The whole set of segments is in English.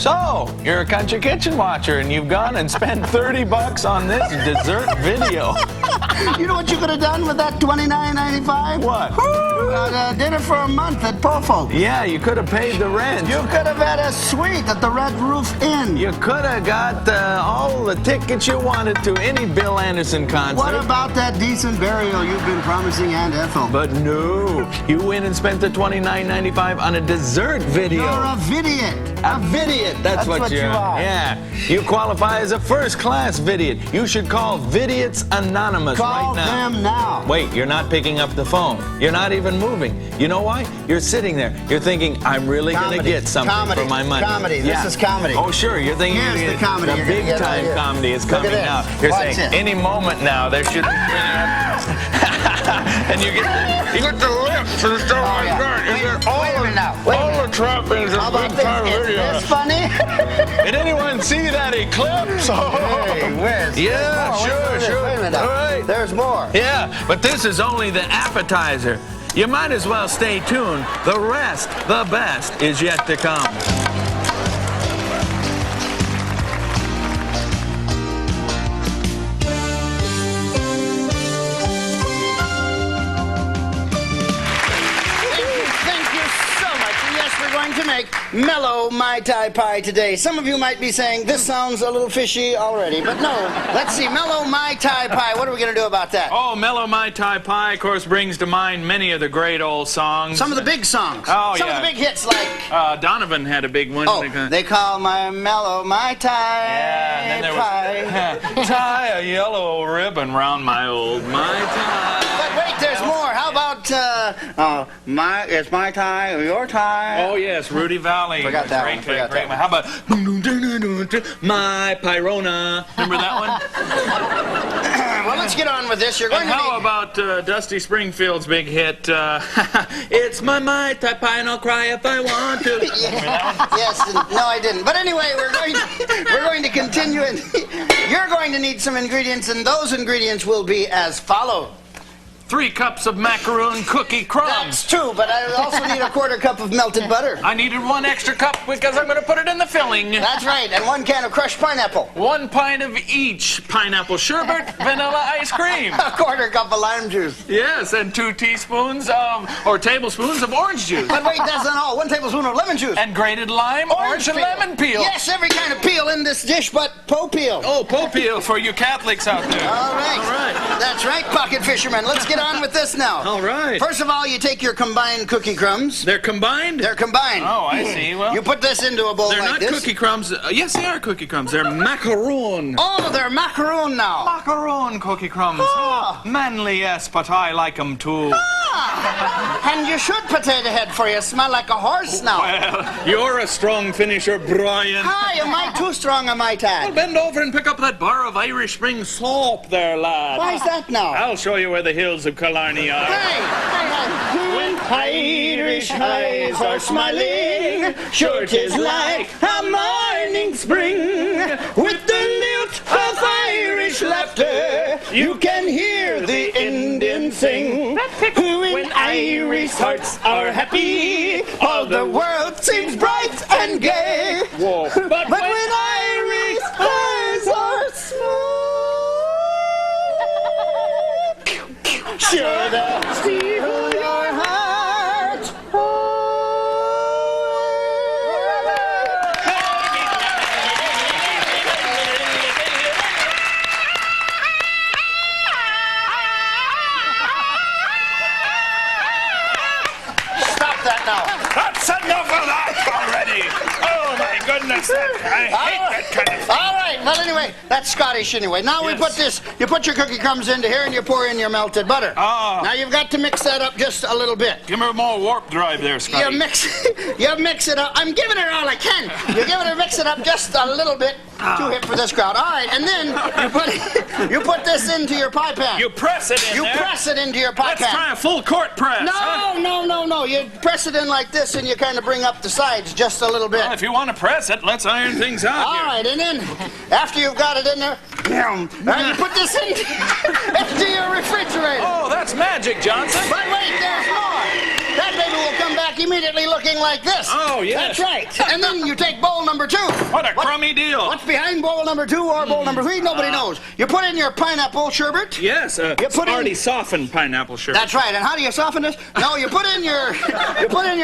So, you're a country kitchen watcher and you've gone and spent $30 on this dessert video. You know what you could have done with that $29.95? What? Dinner for a month at Pofo. Yeah, you could have paid the rent. You could have had a suite at the Red Roof Inn. You could have got all the tickets you wanted to any Bill Anderson concert. What about that decent burial you've been promising Aunt Ethel? But no, you went and spent the $29.95 on a dessert video. You're a vidiot. A vidiot, that's what you are. Yeah, you qualify as a first-class vidiot. You should call Vidiots Anonymous Call right now. them now. Wait, you're not picking up the phone. You're not even moving. You know why? You're sitting there. You're thinking, I'm really going to get something for my money. Comedy. This is comedy. Oh, sure. You're thinking Here's the comedy. The big-time comedy is coming out. You're Watch saying, it. any moment now, there should be... And you get the lips and stuff like that. You get all the trappings of big-time video. Is this funny? Did anyone see that eclipse? Hey, where's Yeah, sure. Wait a minute. All right. There's more. Yeah, but this is only the appetizer. You might as well stay tuned. The rest, the best, is yet to come. To make Mellow Mai Thai pie today. Some of you might be saying, this sounds a little fishy already, but no. Let's see, Mellow Mai Thai pie, what are we going to do about that? Oh, Mellow Mai Thai pie, of course, brings to mind many of the great old songs. Some of the big songs. Oh, Some of the big hits like... Donovan had a big one. Oh, they call my Mellow Mai Thai Yeah, and then there was... Tie a yellow ribbon round my old Mai Tai. But wait, there's more. How about, it's my tie or your tie? Oh, yes, Rudy Valley. Forgot that great, one, forgot great that one. How about My Pyrona? Remember that one? Well, let's get on with this. You're going And to how need... about Dusty Springfield's big hit, It's my Mai Tai pie and I'll cry if I want to. Yes, no, I didn't. But anyway, we're going to continue, and you're going to need some ingredients, and those ingredients will be as follows. 3 cups of macaroon cookie crumbs. That's 2, but I also need a 1/4 cup of melted butter. I needed 1 extra cup because I'm going to put it in the filling. That's right, and 1 can of crushed pineapple. 1 pint of each pineapple sherbet, vanilla ice cream. A 1/4 cup of lime juice. Yes, and 2 tablespoons of orange juice. But wait, that's not all. 1 tablespoon of lemon juice. And grated lime, orange and lemon peel. Yes, every kind of peel in this dish, but po peel. Oh, po peel for you Catholics out there. All right. All right. That's right, pocket fishermen. Let's get on with this now. All right. First of all, you take your combined cookie crumbs. They're combined? They're combined. Oh, I see. Well, you put this into a bowl they're like not this. cookie crumbs. Yes, they are cookie crumbs. They're macaroon. Oh, they're macaroon now. Macaroon cookie crumbs. Oh. Manly, yes, but I like 'em too. And you should, potato head, for you smell like a horse now. Well, you're a strong finisher, Brian. Hi, am I too strong on my tag? Well, bend over and pick up that bar of Irish Spring soap there, lad. Why's that now? I'll show you where the hills of Killarney are. Hey. When Irish eyes are smiling, sure 'tis like a morning spring. With the lilt of Irish laughter, you can hear the Indian sing. When Irish hearts are happy, all the world seems bright and gay. Whoa. But when Irish eyes are small, sure they'll steal your heart. Stop that now. That's enough of that already. Oh, my goodness. I hate that kind of thing. All right, well, anyway, that's Scottish anyway. Now we put this, you put your cookie crumbs into here and you pour in your melted butter. Oh. Now you've got to mix that up just a little bit. Give me more warp drive there, Scotty. You mix it up. I'm giving it all I can. Mix it up just a little bit. Too hip for this crowd. All right, and then you put this into your pie pan. You press it in there. You press it into your pie pan. Let's try a full court press. No, huh? no. You press it in like this, and you kind of bring up the sides just a little bit. Well, if you want to press it, let's iron things out All here. right, and then after you've got it in there, you put this into your refrigerator. Oh, that's magic, Johnson. But wait, there's more. That baby will come back immediately looking like this. Oh, yes. That's right. And then you take bowl number 2. What a crummy deal. What's behind bowl number 2 or bowl number 3? Nobody knows. You put in your pineapple sherbet. Yes, already softened pineapple sherbet. That's right. And how do you soften this? No, you put in your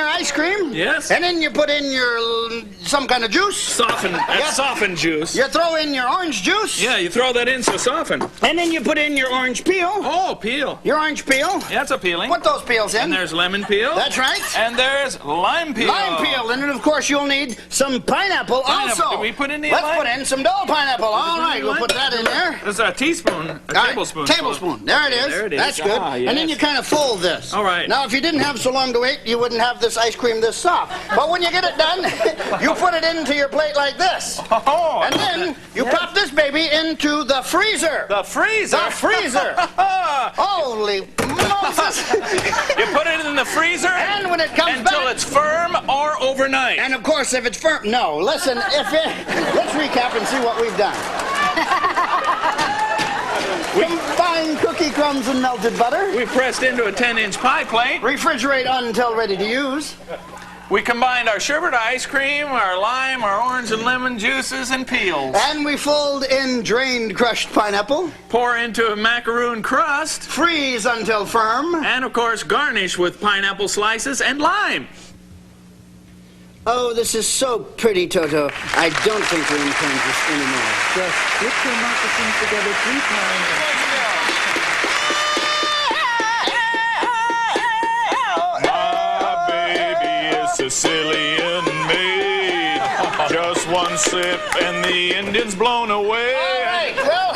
ice cream. Yes. And then you put in your some kind of juice. Softened juice. You throw in your orange juice. Yeah, you throw that in so soften. And then you put in your orange peel. Oh, peel. Your orange peel. Yeah, it's appealing. Put those peels in. And there's lemon peel. That's right. And there's lime peel. Lime peel. And then, of course, you'll need some pineapple also. Did we put in the Let's lime? put in some Dole pineapple. All right, we'll put that in there. There's a teaspoon, a tablespoon. Tablespoon. There it is. There it is. That's good. Yes. And then you kind of fold this. All right. Now, if you didn't have so long to wait, you wouldn't have this ice cream this soft. But when you get it done, you put it into your plate like this. Oh. And then you pop this baby into the freezer. The freezer? The freezer. Holy Moses. You put it in the freezer? And when it comes until back, it's firm or overnight? and of course, if it's firm, no. Listen, let's recap and see what we've done. Combine cookie crumbs and melted butter. We pressed into a 10-inch pie plate. Refrigerate on until ready to use. We combined our sherbet ice cream, our lime, our orange and lemon juices, and peels. And we fold in drained crushed pineapple. Pour into a macaroon crust. Freeze until firm. And, of course, garnish with pineapple slices and lime. Oh, this is so pretty, Toto. I don't think we're in Kansas anymore. Just put your moccasins together 3 times. My baby is Sicilian made. Just one sip and the Indian's blown away. All right, well,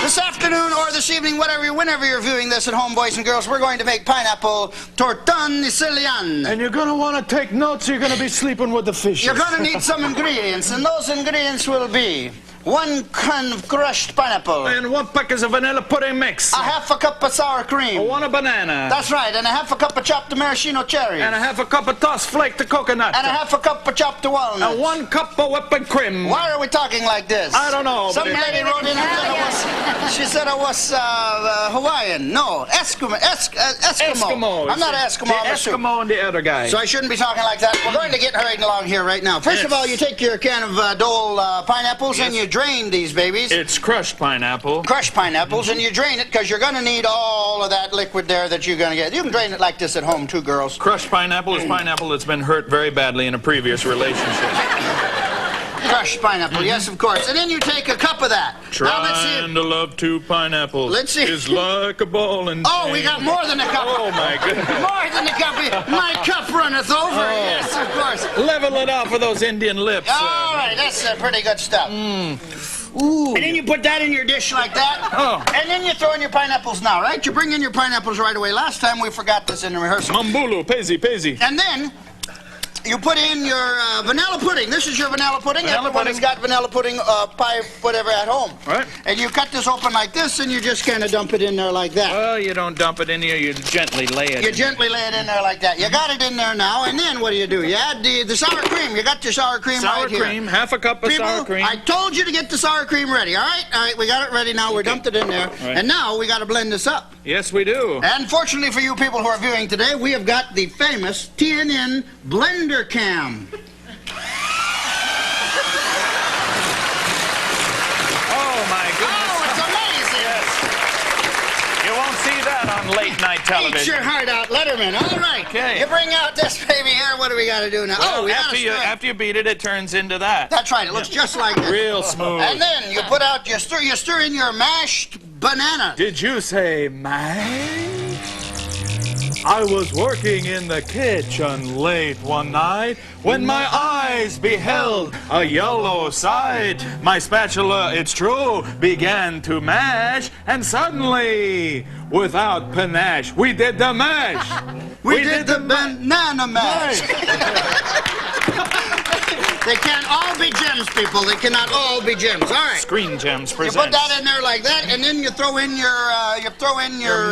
this afternoon or this evening, whenever you're viewing this at home, boys and girls, we're going to make pineapple tortan Sicilian. And you're gonna want to take notes. You're gonna be sleeping with the fishes. You're going to need some ingredients, and those ingredients will be 1 can of crushed pineapple, And 1 package of vanilla pudding mix. a half a cup of sour cream. 1 banana. That's right, and a half a cup of chopped maraschino cherries. And a half a cup of tossed flaked coconut. And a half a cup of chopped walnuts. And 1 cup of whipping cream. Why are we talking like this? I don't know. Some but it- lady wrote in and said I was Hawaiian. No, Eskimo. Eskimos. I'm not an Eskimo. I'm The a Sioux. Eskimo and the other guy. So I shouldn't be talking like that. We're going to get hurried along here right now. First of all, you take your can of Dole pineapples and you drain these babies. It's crushed pineapple. Crushed pineapples, and you drain it because you're going to need all of that liquid there that you're going to get. You can drain it like this at home too, girls. Crushed pineapple is pineapple that's been hurt very badly in a previous relationship. Crushed pineapple, yes, of course. And then you take a cup of that. Now let's see. Trying to love 2 pineapples. Let's see. Is like a ball and Oh, we got more than a cup. Oh, my goodness. More than a cup. My cup runneth over. Yes, of course. Level it out for those Indian lips. All right, that's pretty good stuff. Ooh. And then you put that in your dish like that. Oh. And then you throw in your pineapples now, right? You bring in your pineapples right away. Last time we forgot this in the rehearsal. Mambulu, pezi. And then you put in your vanilla pudding. This is your vanilla pudding. Vanilla Everyone has pudding. got vanilla pudding pie, whatever, at home. Right. And you cut this open like this, and you just kind of dump it in there like that. Well, you don't dump it in here. You gently lay it. You gently lay it in there like that. You got it in there now, and then what do? You add the sour cream. You got your sour cream Sour right here. cream, half a cup of People, sour cream. I told you to get the sour cream ready, all right? All right, we got it ready now. We dumped it in there. Right. And now we got to blend this up. Yes, we do. And fortunately for you people who are viewing today, we have got the famous TNN Blender Cam. Oh, my goodness. Oh, it's amazing. You won't see that on late night Eat television. your heart out, Letterman. All right. Okay. You bring out this baby here. What do we got to do now? Well, we after you beat it, it turns into that. That's right. It looks just like this. Real smooth. And then you put out, you stir in your mashed banana. Did you say mashed? I was working in the kitchen late one night when my eyes beheld a yellow side. My spatula, it's true, began to mash, and suddenly, without panache, we did the mash. We did the banana mash. They can't all be gems, people. They cannot all be gems. All right. Screen Gems You presents. put that in there like that, and then you throw in your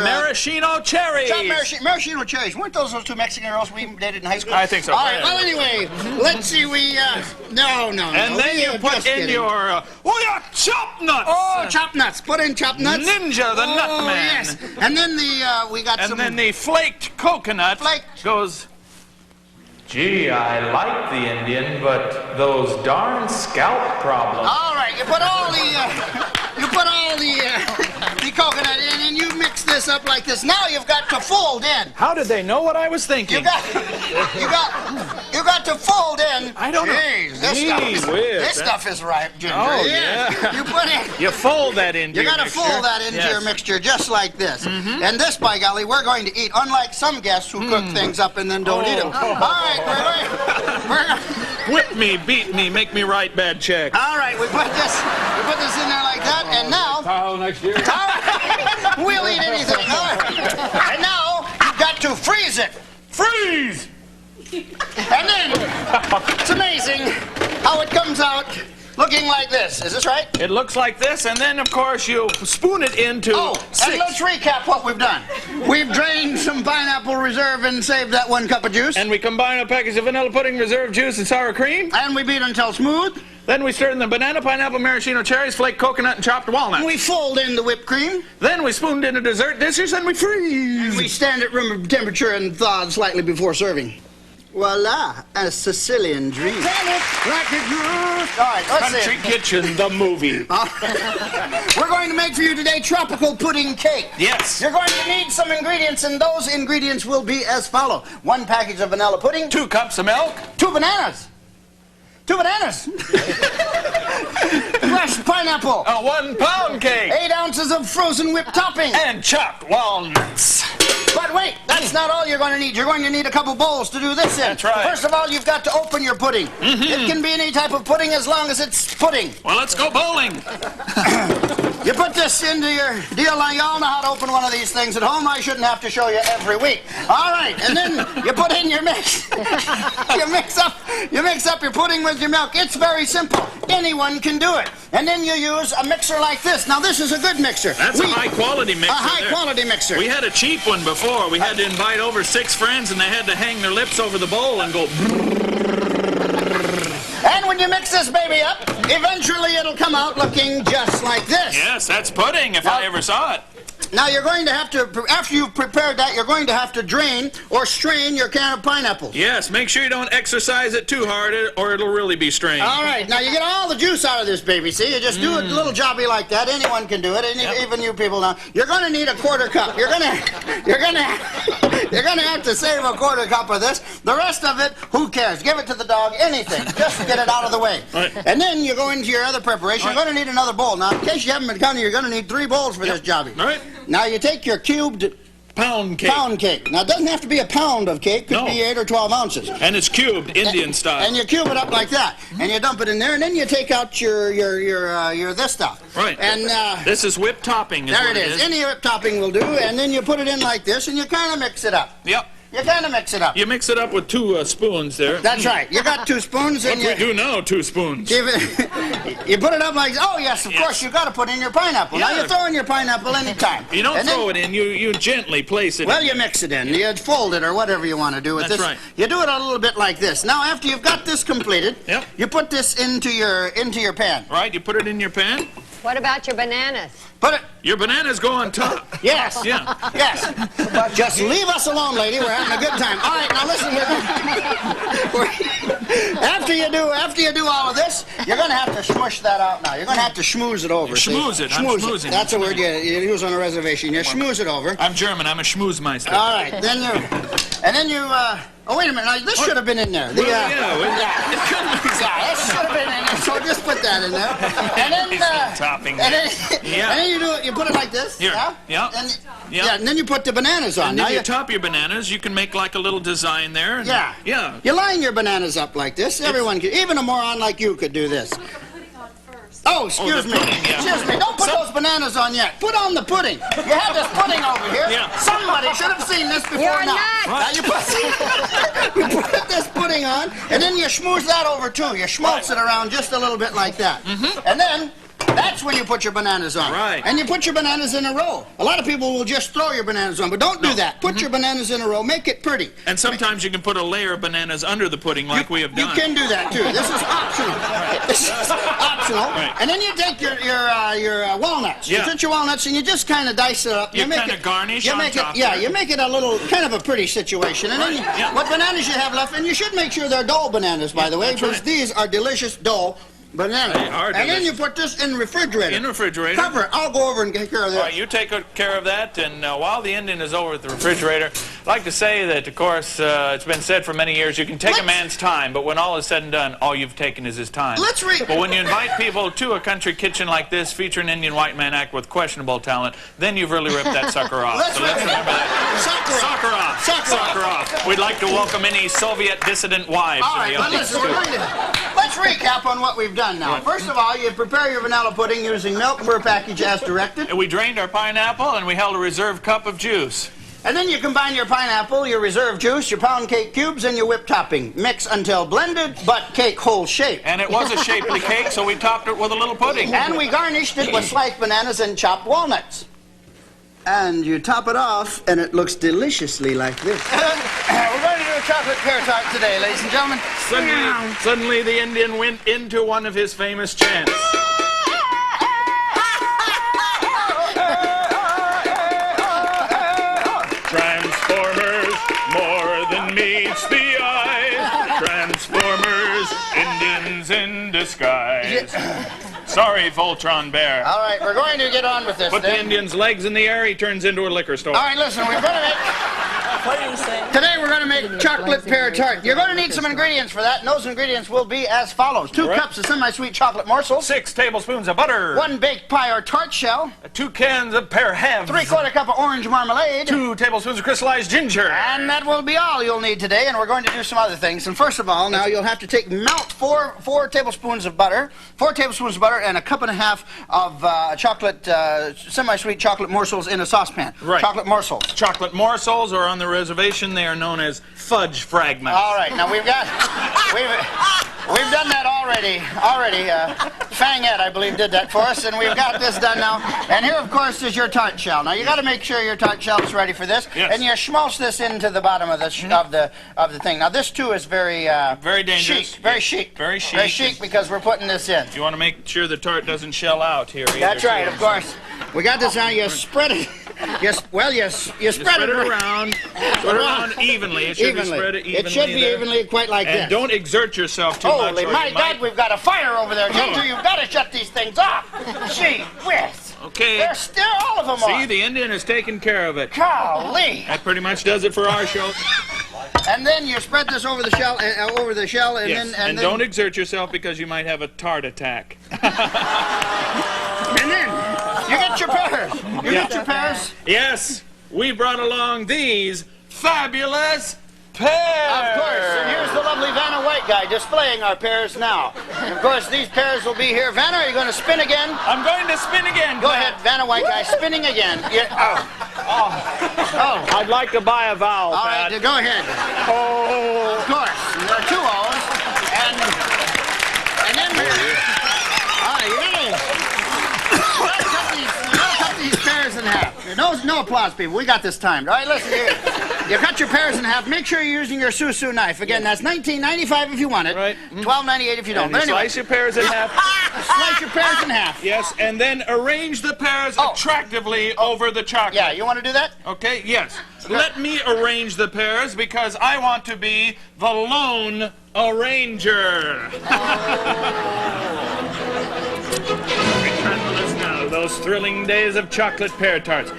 maraschino cherries. chopped maraschino cherries. Weren't those 2 Mexican girls we dated in high school? I think so. All right. Well, anyway, let's see. No. And then you put in your chopped nuts. Oh, chopped nuts. Put in chopped nuts. Ninja, the nut man. Yes. And then we got And some. then the flaked coconut Flaked. goes Gee, I like the Indian, but those darn scalp problems. All right, you put all the coconut in, and you mix this up like this. Now you've got to fold in. How did they know what I was thinking? You got to fold in. I don't know. Jeez, this stuff is ripe, Ginger. Oh, yeah. You put in. You fold that into your mixture. You got to fold that into your mixture just like this. And this, by golly, we're going to eat, unlike some guests who cook things up and then don't eat them. All right, we're Whip me, beat me, make me write bad checks. all right, we put this in there like that, and now Next year. all right, we'll eat anything. All right. And now you've got to freeze it. Freeze! And then it's amazing how it comes out looking like this. Is this right? It looks like this, and then, of course, you spoon it into And let's recap what we've done. We've drained some pineapple reserve and saved that 1 cup of juice. And we combine a package of vanilla pudding, reserve juice, and sour cream. And we beat until smooth. Then we stir in the banana, pineapple, maraschino cherries, flaked coconut, and chopped walnuts. We fold in the whipped cream. Then we spooned into dessert dishes, and we freeze. We stand at room temperature and thaw slightly before serving. Voila, a Sicilian dream. All right, let's Country see. Kitchen, the movie. We're going to make for you today tropical pudding cake. Yes. You're going to need some ingredients, and those ingredients will be as follow. 1 package of vanilla pudding. 2 cups of milk. 2 bananas. 2 bananas. Fresh pineapple. A 1 pound cake. 8 ounces of frozen whipped topping. And chopped walnuts. But wait, that's not all you're going to need. You're going to need a couple bowls to do this in. That's right. First of all, you've got to open your pudding. It can be any type of pudding as long as it's pudding. Well, let's go bowling. You put this into your deal. Now, you all know how to open one of these things at home. I shouldn't have to show you every week. All right, and then you put in your mix. You mix up your pudding with your milk. It's very simple. Anyone can do it. And then you use a mixer like this. Now, this is a good mixer. That's a high-quality mixer. A high-quality mixer. We had a cheap one before. We had to invite over 6 friends, and they had to hang their lips over the bowl and go... And when you mix this baby up, eventually it'll come out looking just like this. Yes, that's pudding, if I ever saw it. Now you're going to have to, after you've prepared that, you're going to have to drain or strain your can of pineapples. Yes, make sure you don't exercise it too hard, or it'll really be strained. All right, now you get all the juice out of this baby, see? You just do a little jobby like that. Anyone can do it, even you people now. You're going to need a 1/4 cup. You're going to have to save a 1/4 cup of this. The rest of it, who cares? Give it to the dog, anything. Just get it out of the way. Right. And then you go into your other preparation. You're going to need another bowl. Now, in case you haven't been counting, you're going to need 3 bowls for this jobby. All right. Now you take your cubed Pound cake. pound cake. Now it doesn't have to be a pound of cake. Could be 8 or 12 ounces. And it's cubed, Indian style. And you cube it up like that, and you dump it in there, and then you take out your this stuff. Right. And this is whipped topping. there it is. Any whipped topping will do, and then you put it in like this, and you kind of mix it up. Yep. You kind of mix it up. You mix it up with 2 spoons there. That's right. You got 2 spoons, and What we do now, 2 spoons. you put it up like. Oh yes, of course you got to put in your pineapple. Now Yeah. you throw in your pineapple anytime. You don't And throw then- it in. You gently place it. Well, in. you mix it in. You fold it or whatever you want to do with That's this. right. You do it a little bit like this. Now, after you've got this completed, Yep. you put this into your pan. Right, you put it in your pan. What about your bananas? Put it. Your bananas go on top. Yes. Yeah. Yes. Just leave us alone, lady. We're having a good time. All right, now listen. After you do all of this, you're going to have to smush that out now. You're going to have to schmooze it over. see? Schmooze it. I'm schmoozing. That's a word you use on a reservation. You schmooze it over. I'm German. I'm a schmoozmeister. All right. Then you. Oh, wait a minute. Now, this should have been in there. The, Yeah, this should have been in there. So just put that in there. And then, topping. and then, Yeah. and then you do it. You put it like this. Here. Yeah. Yeah. And, Yeah. And then you put the bananas on. And Now then you top your bananas. You can make like a little design there. And Yeah. Yeah. You line your bananas up like this. Everyone can, even a moron like you could do this. Oh, excuse the me. pudding, yeah. Excuse me. Don't put those bananas on yet. Put on the pudding. You have this pudding over here. Yeah. Somebody should have seen this before You're now. not. Now you put, you put this pudding on, and then you schmooze that over too. You schmaltz it around just a little bit like that. And then That's when you put your bananas on. Right. And you put your bananas in a row. A lot of people will just throw your bananas on, but don't do that. Put your bananas in a row. Make it pretty. And sometimes you can put a layer of bananas under the pudding like we have done. You can do that, too. This is optional. This is optional. Right. And then you take your walnuts. Yeah. You take your walnuts and you just kind of dice it up. You kind of garnish you on make top it, yeah, there. you make it a little, kind of a pretty situation. And then what bananas you have left, and you should make sure they're dull bananas, by the way, that's because right. these are delicious dull bananas. They are and then you delicious. put this in the refrigerator. In the refrigerator. Cover it. I'll go over and take care of this. All right, you take care of that, and while the Indian is over at the refrigerator, I'd like to say that, of course, it's been said for many years, you can take a man's time, but when all is said and done, all you've taken is his time. Let's read. But when you invite people to a country kitchen like this, featuring Indian white man act with questionable talent, then you've really ripped that sucker off. Let's Let's remember that. Sucker off. Sucker off. We'd like to welcome any Soviet dissident wives All in right, the well, audience. listen, let's recap on what we've done now. First of all, you prepare your vanilla pudding using milk per package as directed. And we drained our pineapple, and we held a reserve cup of juice. And then you combine your pineapple, your reserve juice, your pound cake cubes, and your whipped topping. Mix until blended, but cake whole shape. And it was a shapely cake, so we topped it with a little pudding. And we garnished it with sliced bananas and chopped walnuts. And you top it off, and it looks deliciously like this. We're going to do a chocolate pear tart today, ladies and gentlemen. Suddenly the Indian went into one of his famous chants. Transformers, more than meets the eye. Transformers, Indians in disguise. Sorry, Voltron Bear. All right, we're going to get on with this. Put the Indian's legs in the air, he turns into a liquor store. All right, listen, we're going to make... What are you saying? Today we're going to make chocolate pear tart. You're going to need some ingredients for that, and those ingredients will be as follows. 2 Right. cups of semi-sweet chocolate morsels. 6 tablespoons of butter. 1 baked pie or tart shell. 2 cans of pear halves. 3/4 cup of orange marmalade. 2 tablespoons of crystallized ginger. And that will be all you'll need today, and we're going to do some other things. And first of all, now you'll have to melt 4 tablespoons of butter, 4 tablespoons of butter, and 1.5 cups of chocolate, semi-sweet chocolate morsels in a saucepan. Right. Chocolate morsels. Chocolate morsels, or on the reservation, they are known as fudge fragments. All right, now we've done that already. Fang-Ed, I believe, did that for us, and we've got this done now. And here, of course, is your tart shell. Now you got to make sure your tart shell is ready for this, Yes. and you schmaltz this into the bottom of the of the thing. Now this too is very dangerous. chic, very chic, Very chic. very chic because we're putting this in. You want to make sure the tart doesn't shell out here either. That's right, of course. We got this now. You spread it. You spread it around. Spread it around evenly. It should be spread evenly. It should be there. evenly, quite like And this. don't exert yourself too much. Holy or my you God, might- we've got a fire over there, Ginger. You've got to shut these things off. Gee whiz. Okay. They're all of them See, on. the Indian is taking care of it. Golly. That pretty much does it for our show. And then you spread this over the shell, and Yes. then And don't exert yourself because you might have a tart attack. and then you get your pears. You get your pears. Yes, we brought along these fabulous pears. Of course. And here's the lovely Vanna White guy displaying our pears now. And of course, these pears will be here. Vanna, are you going to spin again? I'm going to spin again. Go ahead, Vanna White guy, spinning again. Oh. I'd like to buy a vowel, All Pat. right, go ahead. Oh. Of course. And there are 2 O's. And then all right, you gotta cut these pears in half. No applause, people. We got this timed. All right, listen here. You cut your pears in half. Make sure you're using your Susu knife. Again, that's $19.95 if you want it. Right. $12.98 if you don't. And But you anyway, slice your pears in half. slice your pears in half. Yes, and then arrange the pears attractively over the chocolate. Yeah, you want to do that? Okay, yes. Let me arrange the pears because I want to be the lone arranger. Return with us now to those thrilling days of chocolate pear tarts.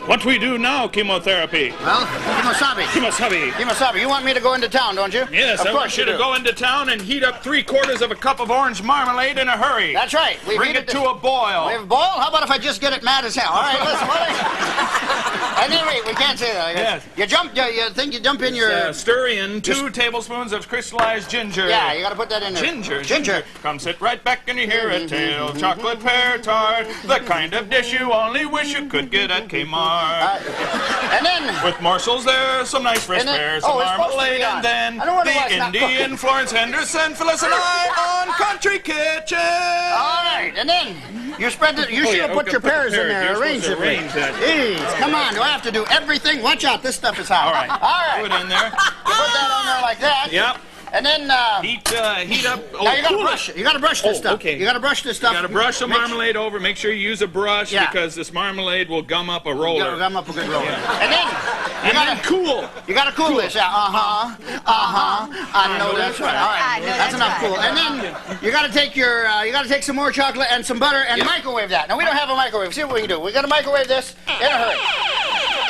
What we do now, chemotherapy? Well, Kimosabi. Kimosabi. You want me to go into town, don't you? Yes, of I course want you to do. go into town and heat up 3/4 of a cup of orange marmalade in a hurry. That's right. We Bring it to a boil. We have a boil? How about if I just get it mad as hell? All right, listen. And then wait, we can't say that. Yes. You jump in your... Stir in 2 tablespoons of crystallized ginger. Yeah, you got to put that in there. Ginger. Come sit right back and you hear a tale. Chocolate pear tart, the kind of dish you only wish you could get at Kmart. And then With morsels there, some nice fresh pears, some marmalade, and then the Indian Florence Henderson, Phyllis and I on Country Kitchen. All right, and then you spread it. You should have put your pears in there. Arrange it. Jeez, come on. Do I have to do everything? Watch out. This stuff is hot. All right. All right. Put it in there. You put that on there like that. Yep. And then heat up. now you gotta brush it. You gotta brush this stuff. Okay. You gotta brush this stuff. You gotta brush the marmalade over. Make sure you use a brush because this marmalade will gum up a roller. You gotta gum up a good roller. Yeah. And then you gotta cool. You gotta cool this. Yeah. I know that's right. All right. That's enough cool. And then you gotta take your you gotta take some more chocolate and some butter and microwave that. Now we don't have a microwave. See what we can do. We gotta microwave this in a hurry.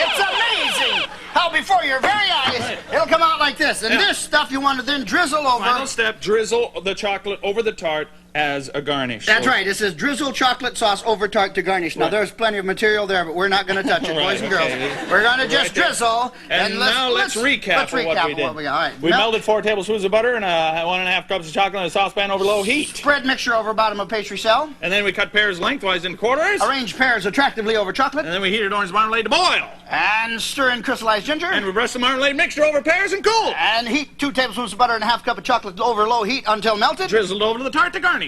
It's amazing how before your very eyes it'll come out like this. And this stuff you want to then drizzle over. Final step: drizzle the chocolate over the tart as a garnish. That's right. It says drizzle chocolate sauce over tart to garnish. Now there's plenty of material there, but we're not going to touch it, boys and girls. We're going to just drizzle. And now let's recap what we did. All right. We melted 4 tablespoons of butter and 1.5 cups of chocolate in a saucepan over low heat. Spread mixture over bottom of pastry cell. And then we cut pears lengthwise in quarters. Arrange pears attractively over chocolate. And then we heated orange marmalade to boil. And stir in crystallized ginger. And we press the marmalade mixture over pears and cool. And heat 2 tablespoons of butter and a half cup of chocolate over low heat until melted. Drizzled over to the tart to garnish.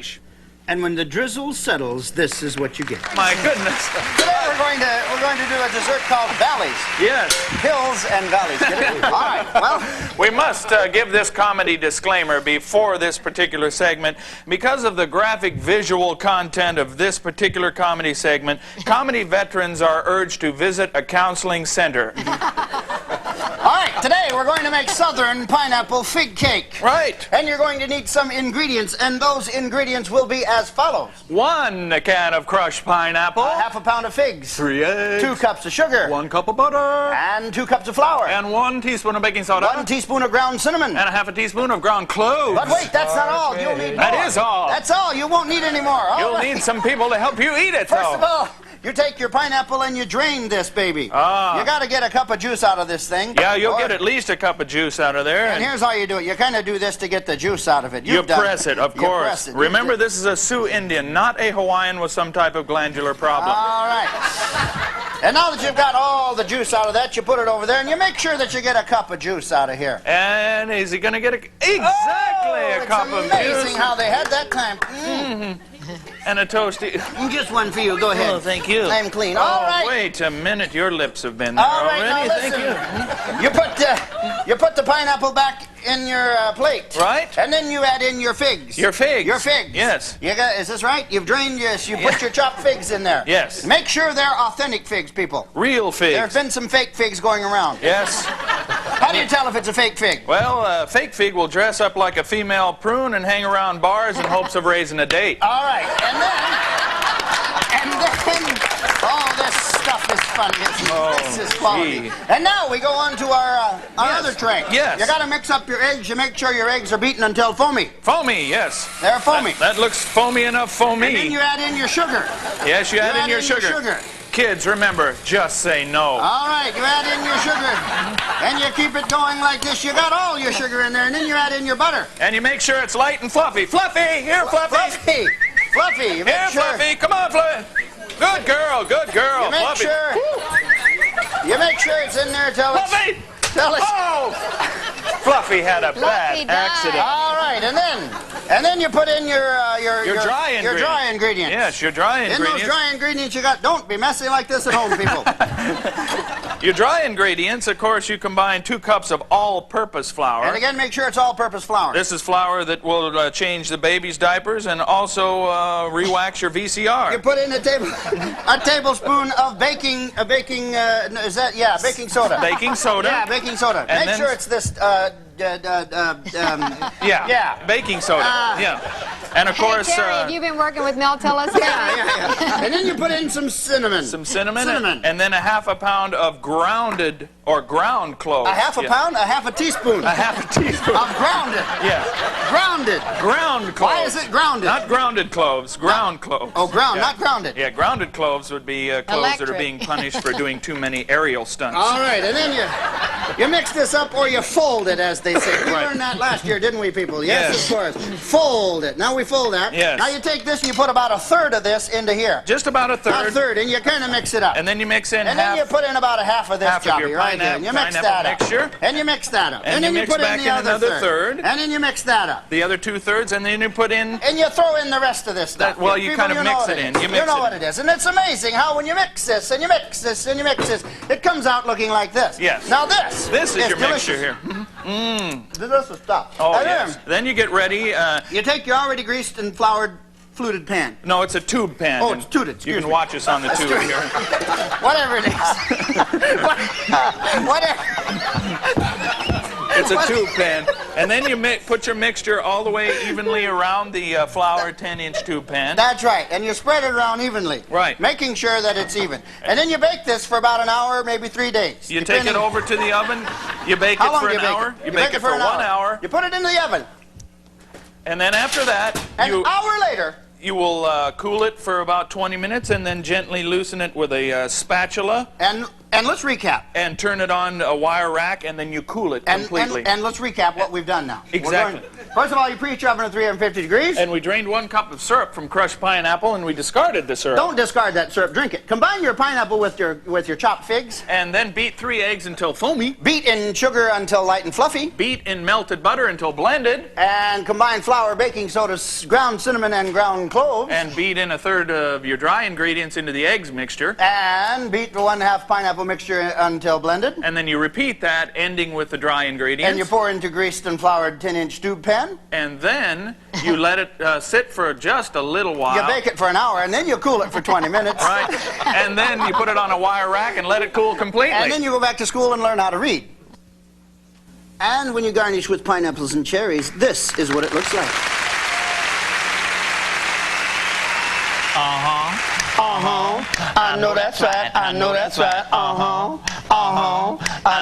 And when the drizzle settles, this is what you get. My goodness. Today we're going to do a dessert called valleys. Yes. Hills and valleys. Get it? All right. Well, we must give this comedy disclaimer before this particular segment. Because of the graphic visual content of this particular comedy segment, comedy veterans are urged to visit a counseling center. All right, today we're going to make Southern pineapple fig cake. Right. And you're going to need some ingredients, and those ingredients will be as follows. 1 can of crushed pineapple. Half a pound of figs. 3 eggs. 2 cups of sugar. 1 cup of butter. And 2 cups of flour. And 1 teaspoon of baking soda. 1 teaspoon of ground cinnamon. And 1/2 teaspoon of ground cloves. But wait, that's not all. You'll need more. That is all. That's all. You won't need any more. You'll need some people to help you eat it, First though. of all, you take your pineapple and you drain this baby. You got to get a cup of juice out of this thing. Yeah, you'll get at least a cup of juice out of there. And here's how you do it. You kind of do this to get the juice out of it. You press it, of course. Press it. Remember, this is a Sioux Indian, not a Hawaiian with some type of glandular problem. All right. And now that you've got all the juice out of that, you put it over there, and you make sure that you get a cup of juice out of here. And is he going to get a cup of juice? It's amazing how they had that time. And a toasty. Just one for you. Go ahead. Oh, thank you. I'm clean. All right. Wait a minute. Your lips have been there already. Now Thank listen. You put the pineapple back in your plate. Right. And then you add in your figs. Your figs. Your figs. Yes. Is this right? You've drained this. You put your chopped figs in there. Yes. Make sure they're authentic figs, people. Real figs. There's been some fake figs going around. Yes. How do you tell if it's a fake fig? Well, a fake fig will dress up like a female prune and hang around bars in hopes of raising a date. All right. And then, oh, this stuff is fun. This is quality. Gee. And now we go on to our other tray. Yes. You got to mix up your eggs. You make sure your eggs are beaten until foamy. Foamy, yes. They're foamy. That looks foamy enough for me. And then you add in your sugar. Yes, you add in your sugar. Kids, remember, just say no. All right, you add in your sugar. And you keep it going like this. You got all your sugar in there, and then you add in your butter. And you make sure it's light and fluffy. Fluffy! Here, Fluffy! Fluffy! You make Here, sure. Fluffy! Come on, Fluffy! Good girl, good girl. You make Fluffy. sure. You make sure it's in there till it's. Fluffy! Till it's. Oh! Fluffy had a bad accident. All right, and then you put in your dry ingredients. Your dry ingredients. Yes, your dry ingredients. In those dry ingredients you got. Don't be messy like this at home, people. Your dry ingredients, of course, you combine 2 cups of all-purpose flour. And again, make sure it's all-purpose flour. This is flour that will change the baby's diapers and also re-wax your VCR. You put in a tablespoon of baking soda. Baking soda. Yeah, baking soda. And Make sure it's this. Baking soda. And of course. Hey, Terry, have you been working with Mel? Tell us. Yeah. And then you put in some cinnamon. Some cinnamon. And then a 1/2 pound of grounded or ground cloves. A 1/2 pound? A 1/2 teaspoon. A 1/2 teaspoon. Of grounded. Yeah. Grounded. Ground cloves. Why is it grounded? Not grounded cloves. Ground cloves. Oh, not grounded. Yeah, grounded cloves would be cloves that are being punished for doing too many aerial stunts. All right, and then You mix this up or you fold it, as they say. We learned that last year, didn't we, people? Yes, of course. Fold it. Now we fold that. Yes. Now you take this and you put about a third of this into here. Just about a third. A third, and you kind of mix it up. And then you mix in and then you put in about a half of this your right here. And you mix that up. mixture. And you mix that up. And then you you mix put in back the in other another third. And then you mix that up. The other 2/3, and then you put in... And you throw in the rest of this stuff. Well, you kind of mix it in. You know what it is. And it's amazing how when you mix this, and you mix this, and you mix this, it comes out looking like this. Yes. Now this is your delicious. mixture here. This is stuff. Oh, and yes. Then you get ready... you take your already greased and floured fluted pan. No, it's a tube pan. Oh, it's tubed. You can watch us on the tube here. Whatever it is. Whatever. It's a tube pan. And then you put your mixture all the way evenly around the floured 10-inch tube pan. That's right. And you spread it around evenly. Right. Making sure that it's even. And then you bake this for about an hour, maybe 3 days. You take it over to the oven. You bake it for an hour. You bake it for 1 hour. You put it in the oven. And then after that, an hour later, you will cool it for about 20 minutes and then gently loosen it with a spatula. And let's recap. And turn it on a wire rack, and then you cool it completely. And let's recap what we've done now. Exactly. First of all, you preheat your oven at 350 degrees. And we drained 1 cup of syrup from crushed pineapple, and we discarded the syrup. Don't discard that syrup. Drink it. Combine your pineapple with your chopped figs. And then beat 3 eggs until foamy. Beat in sugar until light and fluffy. Beat in melted butter until blended. And combine flour, baking soda, ground cinnamon, and ground cloves. And beat in a third of your dry ingredients into the eggs mixture. And beat the 1/2 pineapple mixture until blended. And then you repeat that, ending with the dry ingredients. And you pour into greased and floured 10-inch tube pan. And then you let it sit for just a little while. You bake it for an hour, and then you cool it for 20 minutes. Right. And then you put it on a wire rack and let it cool completely. And then you go back to school and learn how to read. And when you garnish with pineapples and cherries, this is what it looks like. I know that's right. I know that's right. I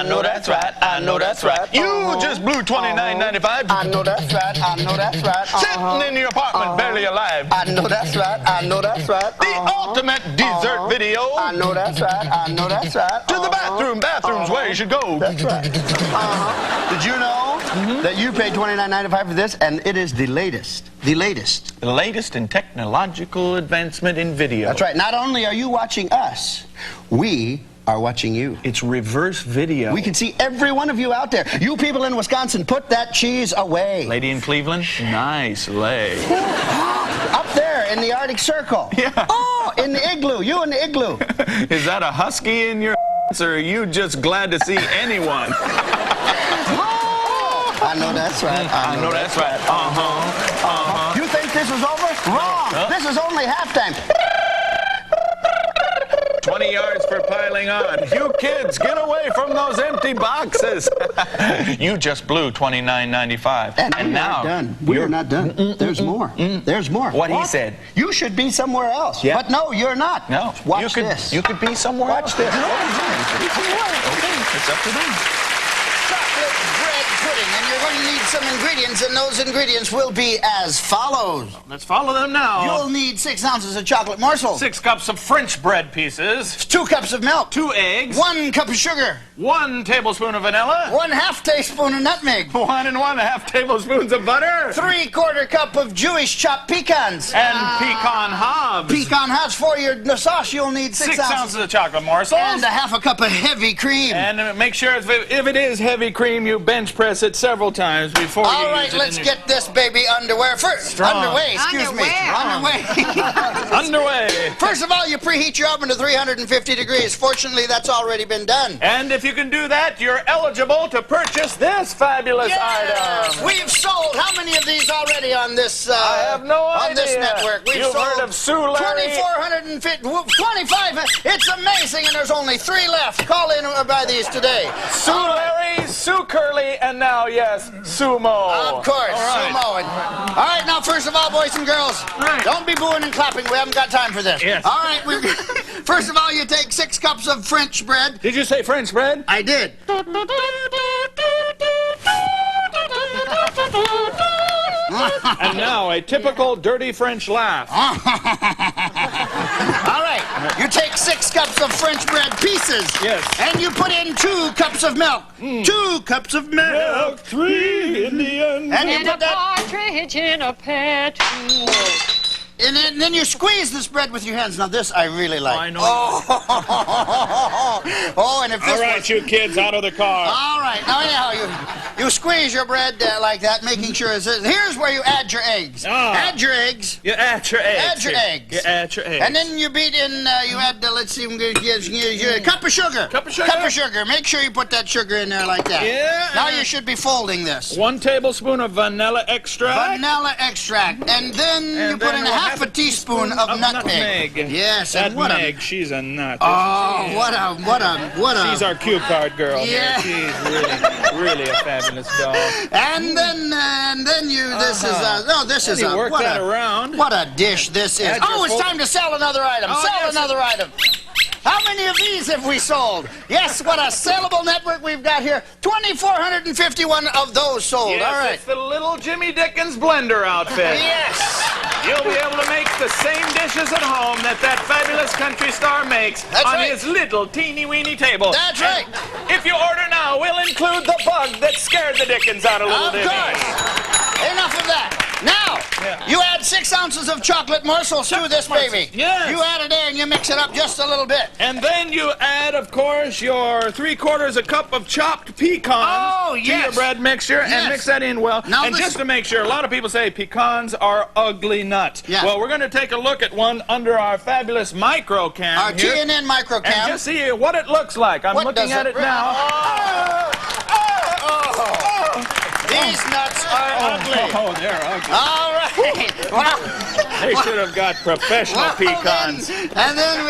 know that's right. I know that's right. You just blew $29.95. I know that's right. I know that's right. Sitting in your apartment, barely alive. I know that's right. I know that's right. The ultimate dessert video. I know that's right. I know that's right. To the bathroom. Bathroom's where you should go. That's right. Did you know that you paid $29.95 for this, and it is the latest. The latest. The latest in technological advancement in video. That's right. Not only are you watching us, we are watching you. It's reverse video. We can see every one of you out there. You people in Wisconsin, put that cheese away. Lady in Cleveland, nice leg. Up there in the Arctic Circle. Yeah. Oh, in the igloo. You in the igloo. Is that a husky in your or are you just glad to see anyone? I know that's right. I know that's right. You think this is over? Wrong. This is only halftime. 20 yards for piling on. You kids, get away from those empty boxes. You just blew $29.95. And now done. We're not done. There's more. There's more. What he said. You should be somewhere else. Yeah. But no, you're not. No. Watch this. You could be somewhere else. Watch this. Okay, it's up to them. Chocolate bread pudding, and you're going to need some ingredients, and those ingredients will be as follows. Let's follow them now. You'll need 6 ounces of chocolate morsels, 6 cups of French bread pieces, 2 cups of milk, 2 eggs, 1 cup of sugar, 1 tablespoon of vanilla, 1/2 teaspoon of nutmeg, 1 1/2 tablespoons of butter, 3/4 cup of Jewish chopped pecans, and pecan hobs. Pecan hobs. For your sauce, you'll need 6 ounces of chocolate morsels. And 1/2 cup of heavy cream. And make sure if it is heavy cream, you bench press it several times before you use it. All right, let's get this baby underway first. Underway, excuse me. Underway. Underway. First of all, you preheat your oven to 350 degrees. Fortunately, that's already been done. And if you can do that, you're eligible to purchase this fabulous item. We've sold how many of these already on this? I have no idea. On this network, we've You've sold heard of Sue Larry? 25. It's amazing, and there's only 3 left. Call in and buy these today. Sue Larry, Sue Curly, and now, yes, Sumo. Of course, Sumo. All right, now, first of all, boys and girls, don't be booing and clapping. We haven't got time for this. Yes. All right, first of all, you take 6 cups of French bread. Did you say French bread? I did. And now, a typical dirty French laugh. All right. You take 6 cups of French bread pieces. Yes. And you put in 2 cups of milk. 2 cups of milk. 3 Indians. And you And a put that. partridge in a pear tree. And then you squeeze this bread with your hands. Now this I really like. I know. Oh, and if this All right, was... you kids, out of the car. All right. Now, anyhow, you squeeze your bread like that, making sure it's... Here's where you add your eggs. Add your eggs. You add your eggs. Add your eggs. You add your eggs. And then you beat in, you add, let's see, a cup of sugar. Cup of sugar. Cup of sugar. Make sure you put that sugar in there like that. Yeah. Now you should be folding this. 1 tablespoon of vanilla extract. Vanilla extract. And then you put in half a teaspoon of nutmeg. Yes, That and what Meg, she's a nut. Oh, what a... She's our cue card girl. Yeah. Here. She's really a fabulous doll. And then you, this is You a, work what that a, around. what a dish this is. Add your Oh, it's full- time to sell another item. Oh, Sell yes. another item. How many of these have we sold? Yes, what a sellable network we've got here. 2,451 of those sold. Yes, All right. it's the little Jimmy Dickens blender outfit. Yes. You'll be able to make the same dishes at home that fabulous country star makes That's on right. his little teeny-weeny table. That's right. And if you order now, we'll include the bug that scared the Dickens out of little Of Dimmy. course. Enough of that. Now, you add 6 ounces of chocolate morsels to this baby. Yes. You add it there and you mix it up just a little bit. And then you add, of course, your 3/4 a cup of chopped pecans to your bread mixture Yes. and mix that in well. Now and this- just to make sure, a lot of people say pecans are ugly nuts. Yes. Well, we're going to take a look at one under our fabulous micro cam Our here. TNN micro And cam. just see what it looks like. I'm What looking does at it now. These nuts are ugly. Oh, they're ugly. All right. Well, They should have got professional pecans. And then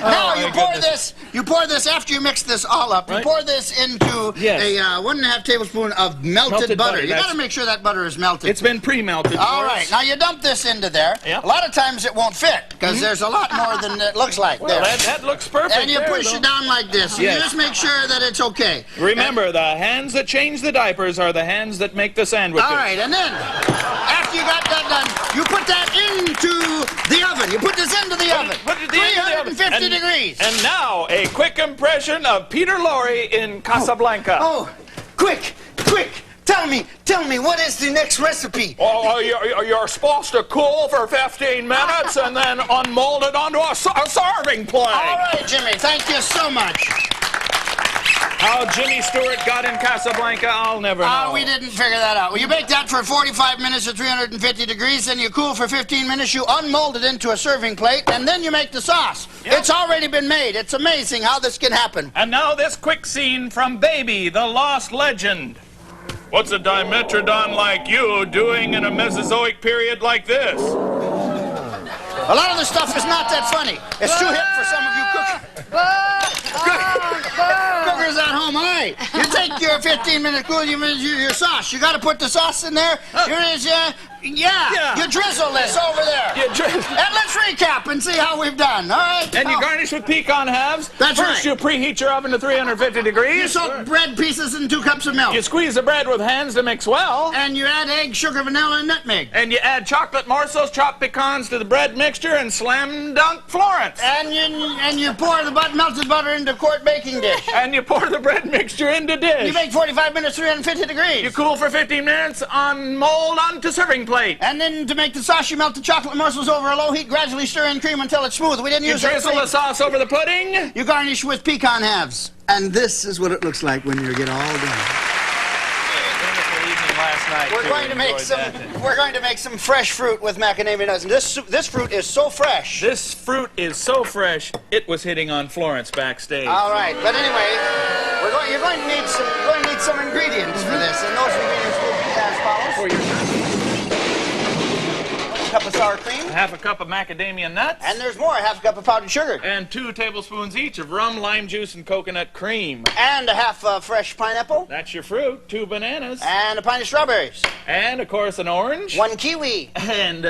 now my you pour goodness. this. You pour this after you mix this all up. You Right. pour this into Yes. a 1.5 tablespoon of melted Melted butter. butter, You that's- got to make sure that butter is melted. It's been pre-melted. All for right. us. Now you dump this into there. Yep. A lot of times it won't fit because there's a lot more than it looks like Well, there. that looks perfect. And you there, push though. it down like this. Yes. You just make sure that it's okay. Remember, the hands that change the diapers are the hands that make the sandwiches. All right, and then after you got that done, you put that into the oven. You put this into the oven. Put it in the oven. 350 degrees. And now, a quick impression of Peter Lorre in Casablanca. Oh, quick. Tell me, what is the next recipe? Oh, you're supposed to cool for 15 minutes and then unmold it onto a serving plate. All right, Jimmy, thank you so much. How Jimmy Stewart got in Casablanca, I'll never know. We didn't figure that out. Well, you bake that for 45 minutes at 350 degrees, then you cool for 15 minutes, you unmold it into a serving plate, and then you make the sauce. Yep. It's already been made. It's amazing how this can happen. And now this quick scene from Baby, the Lost Legend. What's a dimetrodon like you doing in a Mesozoic period like this? A lot of the stuff is not that funny. It's too hip for some of you cookers at home. All right, you take your 15-minute cool, your sauce. You got to put the sauce in there. Here it is, you drizzle this over there. And let's recap and see how we've done. All right. And you garnish with pecan halves. That's First, right. you preheat your oven to 350 degrees. You soak bread pieces in 2 cups of milk. You squeeze the bread with hands to mix well. And you add egg, sugar, vanilla, and nutmeg. And you add chocolate morsels, chopped pecans to the bread mixture, and slam dunk Florence. And you pour the melted butter into a quart baking dish. And you pour the bread mixture into dish. You bake 45 minutes, 350 degrees. You cool for 15 minutes on mold onto serving plate. And then to make the sauce, you melt the chocolate morsels over a low heat, gradually stir in cream until it's smooth. We didn't You use any drizzle the cream. sauce over the pudding. You garnish with pecan halves. And this is what it looks like when you get all done. Wonderful evening last night. We're too. going to make Enjoyed some. that. We're going to make some fresh fruit with macadamia nuts. And this fruit is so fresh. This fruit is so fresh, it was hitting on Florence backstage. All right, but anyway, you're going to need some ingredients for this, and those ingredients will be as follows. For your A cup of sour cream, half a cup of macadamia nuts. and there's more, half a cup of powdered sugar, And 2 tablespoons each of rum, lime juice, and coconut cream. and a half fresh pineapple, That's your fruit. 2 bananas. and a pint of strawberries, And, of course, an orange. 1 kiwi. And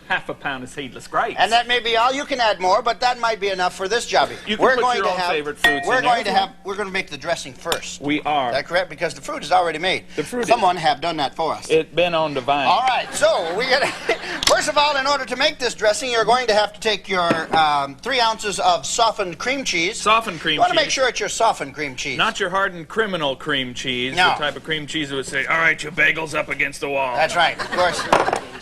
half a pound of seedless grapes. And that may be all. You can add more, but that might be enough for this job. You can put your own favorite fruits We're in going there. to have. We're going to make the dressing first. We are. Is that correct? Because the fruit is already made. The fruit is- Someone have done that for us. It's been on the vine. All right. So we got. First of all, in order to make this dressing, you're going to have to take your 3 ounces of softened cream cheese. Softened cream cheese. You want to make sure it's your softened cream cheese. Not your hardened criminal cream cheese. No. The type of cream cheese that would say, all right, your bagel's up against the wall. That's right, of course.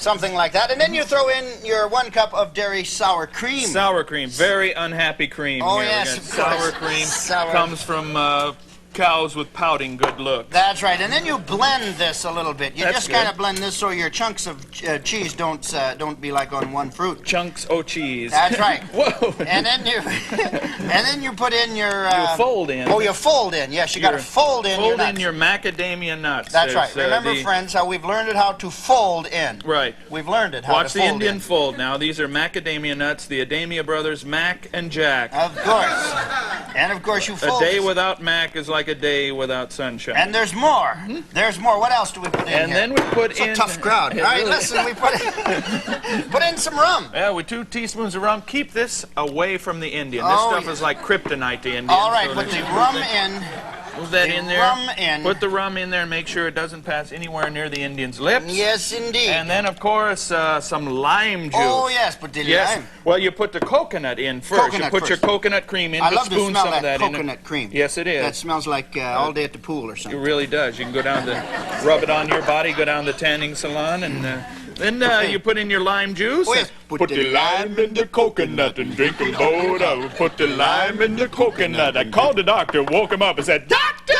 Something like that. And then you throw in your 1 cup of dairy sour cream. Sour cream. Very unhappy cream. Oh, here. yes, We got of course. sour cream Sour. comes from cows with pouting good looks. That's right. And then you blend this a little bit. You That's just good. kind of blend this so your chunks of cheese don't be like on one fruit. Chunks o' cheese. That's right. Whoa. And then you put in your You fold in. Oh, you fold in. Yes, you got to fold in your Fold nuts. in your macadamia nuts. That's right. There's, Remember, friends, how we've learned it how to fold in. Right. We've learned it how Watch to the fold Indian in. fold now. These are macadamia nuts, the Adamia brothers, Mac and Jack. Of course. And of course you A fold day this. without Mac is like a day without sunshine. And there's more. There's more. What else do we put in And here? then we put It's in... a tough crowd. It All right, really- listen, we put in some rum. Yeah, with 2 teaspoons of rum. Keep this away from the Indian. This Oh, stuff yeah. is like kryptonite to Indians. All right, so put let's the put rum that- in. Move that the in there. rum in. Put the rum in there and make sure it doesn't pass anywhere near the Indian's lips. Yes, indeed. And then, of course, some lime juice. Oh, yes, put the Yes. lime. Well, you put the coconut in first. Coconut you put your first. coconut cream in. I but love to spoon smell some of that that in. coconut cream. Yes, it is. That smells like all day at the pool or It something. really does. You can go down to rub it on your body, go down to the tanning salon, and then you put in your lime juice. Oh, yes. Put the lime in the coconut and drink a load of. Put the lime in the coconut. I called the doctor, woke him up, and said, "Doctor,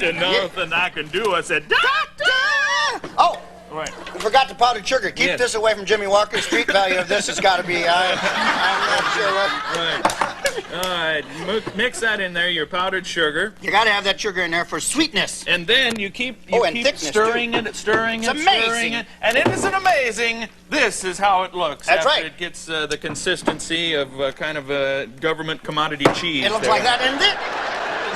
there's nothing I can do." I said, "Doctor." Oh, Right. I forgot the powdered sugar. Keep Yes. this away from Jimmy Walker. Street value of this has got to be, I'm not sure what. Right. All right. Mix that in there, your powdered sugar. You got to have that sugar in there for sweetness. And then you keep and thickness, stirring too. it, stirring It's it, amazing. stirring it. And it isn't amazing. This is how it looks That's after right. it gets the consistency of kind of a government commodity cheese. It looks there. like that. And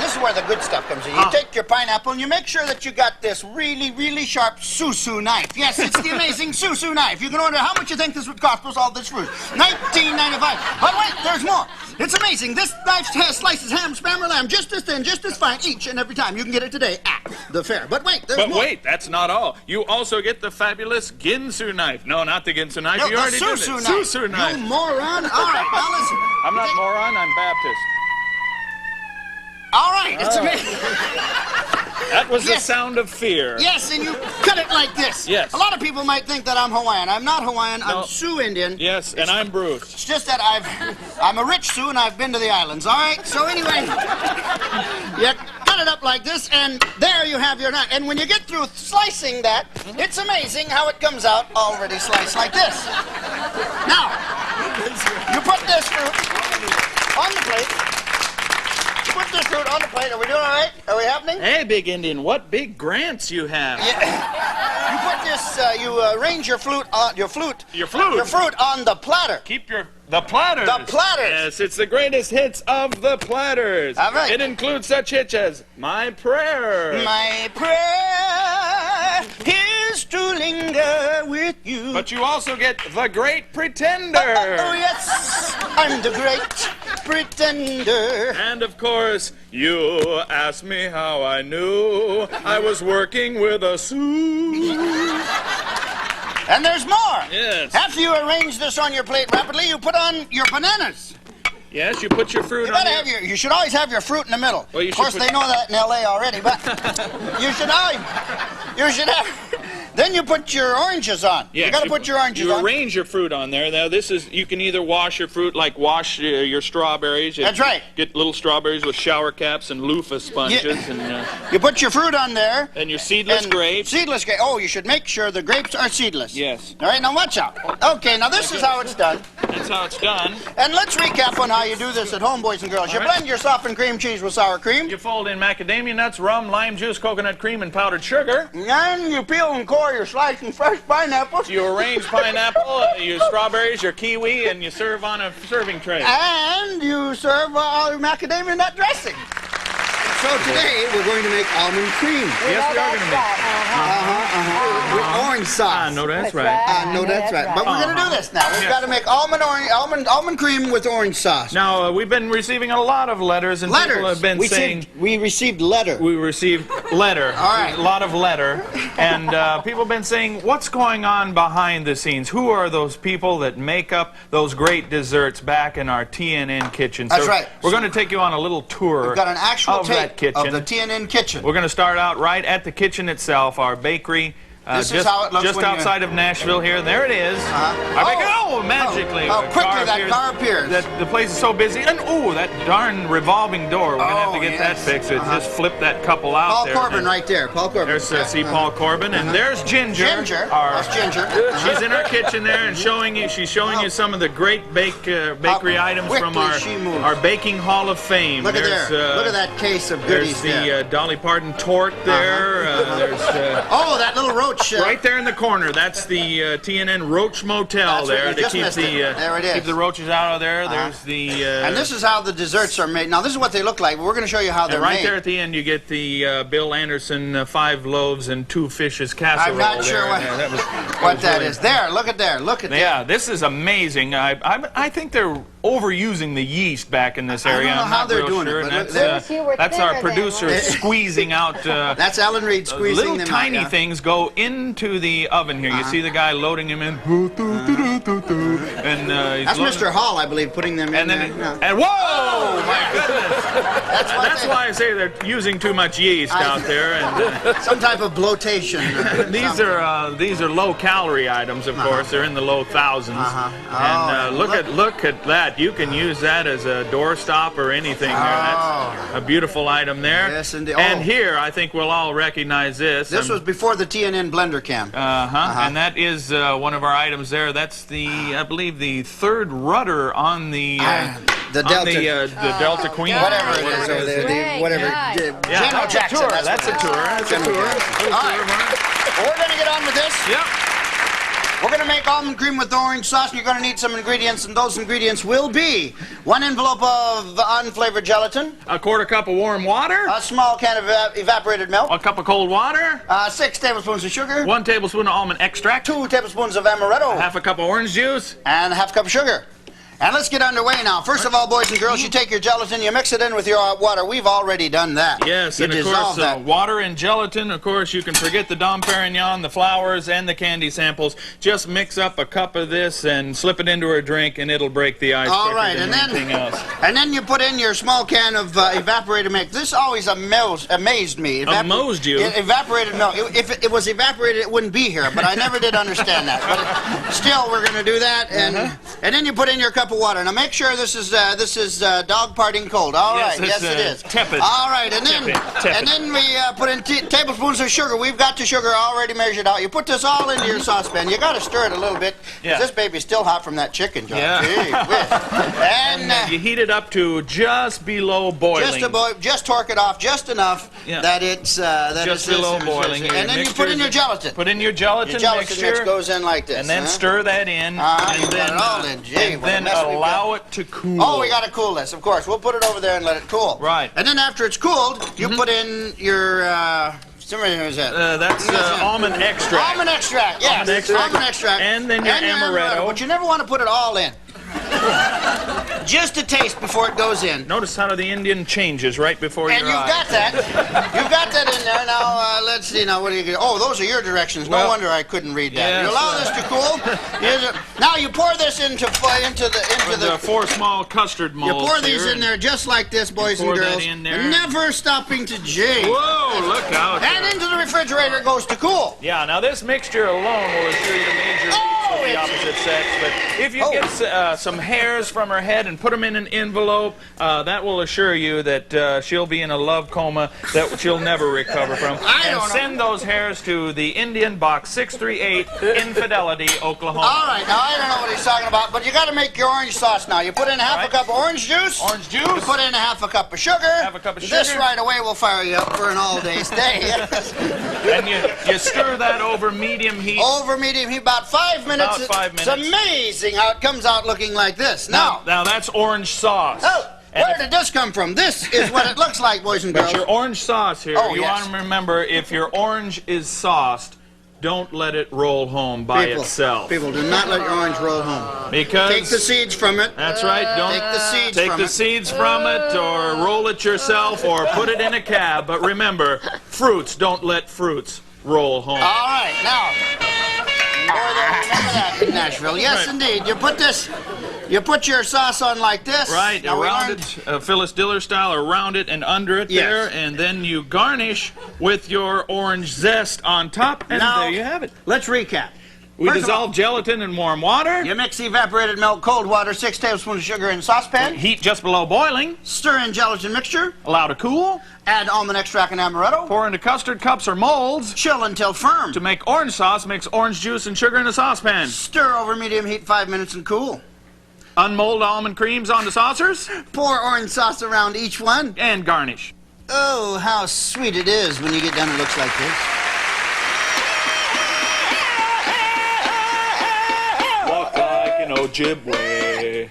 this is where the good stuff comes in. You take your pineapple and you make sure that you got this really, really sharp Susu knife. Yes, it's the amazing Susu knife. You can order how much you think this would cost us all this fruit. $19.95. But wait, there's more. It's amazing. This knife slices ham, spam, or lamb just as thin, just as fine each and every time. You can get it today at the fair. But wait, there's But more. wait, that's not all. You also get the fabulous Ginsu knife. No, not the Ginsu knife. No, you the already did it. Susu knife. Susu knife. You moron. All right, now listen. I'm not moron, I'm Baptist. All right, it's amazing. That was the Yes. sound of fear. Yes, and you cut it like this. Yes. A lot of people might think that I'm Hawaiian. I'm not Hawaiian. No. I'm Sioux Indian. Yes, and I'm Bruce. It's just that I'm a rich Sioux and I've been to the islands. All right. So anyway, you cut it up like this, and there you have your knife. And when you get through slicing that, it's amazing how it comes out already sliced like this. Now, you put this fruit on the plate. You put this fruit on the plate. Are we doing all right? Are we happening? Hey, Big Indian, what big grants you have. You put this. You arrange your fruit on Your fruit. Your fruit on the platter. Keep the platters. The platters. Yes, it's the greatest hits of the platters. All right. It includes such hits as My Prayer. My prayer is to linger with you. But you also get The Great Pretender. Oh yes, I'm the great pretender. And of course, you asked me how I knew I was working with a Sioux. And there's more. Yes. After you arrange this on your plate rapidly, you put on your bananas. Yes, you put your fruit You on gotta have you should always have your fruit in the middle. Well, you of should course, put- they know that in L.A. already, but you should have. Then you put your oranges on. Yes, you gotta put your oranges you on. arrange your fruit on there. Now, this is, you can either wash your fruit like wash your strawberries. That's right. Get little strawberries with shower caps and loofah sponges. And You put your fruit on there. your seedless And grapes. Seedless grapes. Oh, you should make sure the grapes are seedless. Yes. All right, now watch out. Okay, now this is how it's done. That's how it's done. And let's recap on how you do this at home, boys and girls. You All right. blend your softened cream cheese with sour cream. You fold in macadamia nuts, rum, lime juice, coconut cream, and powdered sugar. And you peel and core your sliced and fresh pineapples. You arrange pineapple, your strawberries, your kiwi, and you serve on a serving tray. And you serve all your macadamia nut dressing. So today we're going to make almond cream. Yes, we are going to make. With orange sauce. No, that's right. No, that's right. But we're going to do this now. We've got to make almond cream with orange sauce. Now, we've been receiving a lot of letters, and people have been saying... We received letter. We received letter. All right. A lot of letter. And people have been saying, what's going on behind the scenes? Who are those people that make up those great desserts back in our TNN kitchen? That's right. We're going to take you on a little tour We've got an actual of that tape kitchen. of the TNN kitchen. We're going to start out right at the kitchen itself, our bakery. This is how it looks just when outside of Nashville here. There it is. Our bakery. Oh, magically. Oh, the quickly that car appears. The place is so busy. And, oh, that darn revolving door. We're going to have to get that yes. fixed. Just flip that couple out Paul there. Corbin right there. Paul Corbin. There's see Paul Corbin. And there's Ginger. Ginger. That's Ginger. She's in our kitchen there and she's showing you some of the great bakery items from our Baking Hall of Fame. Look at there. Look at that case of goodies there. There's the Dolly Parton tort there. There's oh, that little roach. Right there in the corner. That's the TNN Roach Motel there to keep keep the roaches out of there. There's the and this is how the desserts are made. Now this is what they look like. We're going to show you how they're right made. There at the end you get the Bill Anderson 5 loaves and 2 fishes casserole. I'm not sure what that is. There, look at there. Look at that. Yeah, this is amazing. I think they're overusing the yeast back in this area. I don't know how they're doing sure. it. And But that's our producer squeezing out. That's Alan Reed squeezing little them tiny out, things go into the oven here. You see the guy loading them in. And that's Mr. Hall, I believe, putting them in there. And whoa, my goodness! That's why I say they're using too much yeast out there. And some type of bloatation. These are low-calorie items, of course. They're in the low thousands. And look at that. You can use that as a doorstop or anything. That's a beautiful item there. Yes, indeed. And here, I think we'll all recognize this. This was before the TNN blender cam. And that is one of our items there. That's I believe, the third rudder on the Delta. The Delta Queen. Whatever it is over there. Whatever. General Jackson. That's a tour. All right. Well, we're going to get on with this. Yep. We're going to make almond cream with orange sauce. You're going to need some ingredients, and those ingredients will be 1 envelope of unflavored gelatin, a quarter cup of warm water, a small can of evaporated milk, a cup of cold water, 6 tablespoons of sugar, 1 tablespoon of almond extract, 2 tablespoons of amaretto, half a cup of orange juice, and a half cup of sugar. And let's get underway now. First of all, boys and girls, you take your gelatin, you mix it in with your water. We've already done that. Yes, you and of course, water and gelatin, of course, you can forget the Dom Perignon, the flowers, and the candy samples. Just mix up a cup of this and slip it into a drink, and it'll break the ice quicker than anything else. And then you put in your small can of evaporated milk. This always amazed me. Amazed you? Evaporated milk. If it was evaporated, it wouldn't be here, but I never did understand that. But still, we're going to do that. And then you put in your cup of water. Now make sure this is dog parting cold. All right, yes it is. Tepid. All right, and then we put in tablespoons of sugar. We've got the sugar already measured out. You put this all into your saucepan. You got to stir it a little bit. Yeah. This baby's still hot from that chicken, John. Yeah. And you heat it up to just below boiling. Just torque it off just enough that it's just below boiling. And then you put in your gelatin. Put in your gelatin mixture. Mix goes in like this. And then stir that in. And then it all in. Gee, allow it to cool. Oh, we got to cool this, of course. We'll put it over there and let it cool. Right. And then after it's cooled, you put in your... that's almond extract. Almond extract, yes. Almond extract. And then your amaretto. But you never want to put it all in. Just a taste before it goes in. Notice how the Indian changes right before your eyes. And you've got that. You've got that in there. Now, let's see. Now, what do you get? Oh, those are your directions. No wonder I couldn't read that. Yes, you allow this to cool. Now, you pour this into the 4 small custard molds. You pour these in there just like this, boys and girls. Never stopping to jig. Whoa, look out. And into the refrigerator goes to cool. Yeah, now this mixture alone will assure you the major of the opposite sex. But if you get some hairs from her head and put them in an envelope, that will assure you that she'll be in a love coma that she'll never recover from. Send those hairs to the Indian Box 638, Infidelity, Oklahoma. All right, now I don't know what he's talking about, but you got to make your orange sauce now. You put in half a cup of orange juice. Orange juice. You put in half a cup of sugar. Half a cup of sugar. This right away will fire you up for an all-day stay. And you stir that over medium heat. Over medium heat, about 5 minutes. About 5 minutes. It's amazing how it comes out looking like this. Now that's orange sauce. Oh, where did this come from? This is what it looks like, boys and girls. But your orange sauce here, you want to remember, if your orange is sauced, don't let it roll home by itself. People, do not let your orange roll home. Because take the seeds from it. That's right. Don't take the seeds from it, or roll it yourself, or put it in a cab. But remember, fruits. Don't let fruits roll home. All right, now. Boy, they remember that in Nashville. Yes, Right. indeed. You put your sauce on like this. Right, Now, we around learned- it, Phyllis Diller style, around it and under it Yes. there, and then you garnish with your orange zest on top, and Now, there you have it. Let's recap. We First of all, dissolve gelatin in warm water, you mix the evaporated milk, cold water, 6 tablespoons of sugar in saucepan. heat just below boiling, Stir in gelatin mixture. allow to cool, Add almond extract and amaretto. pour into custard cups or molds. Chill until firm. To make orange sauce, mix orange juice and sugar in a saucepan. Stir over medium heat 5 minutes and cool. Unmold almond creams onto saucers, Pour orange sauce around each one. and garnish. Oh, how sweet it is when you get done. It looks like this. Walk like an Ojibwe.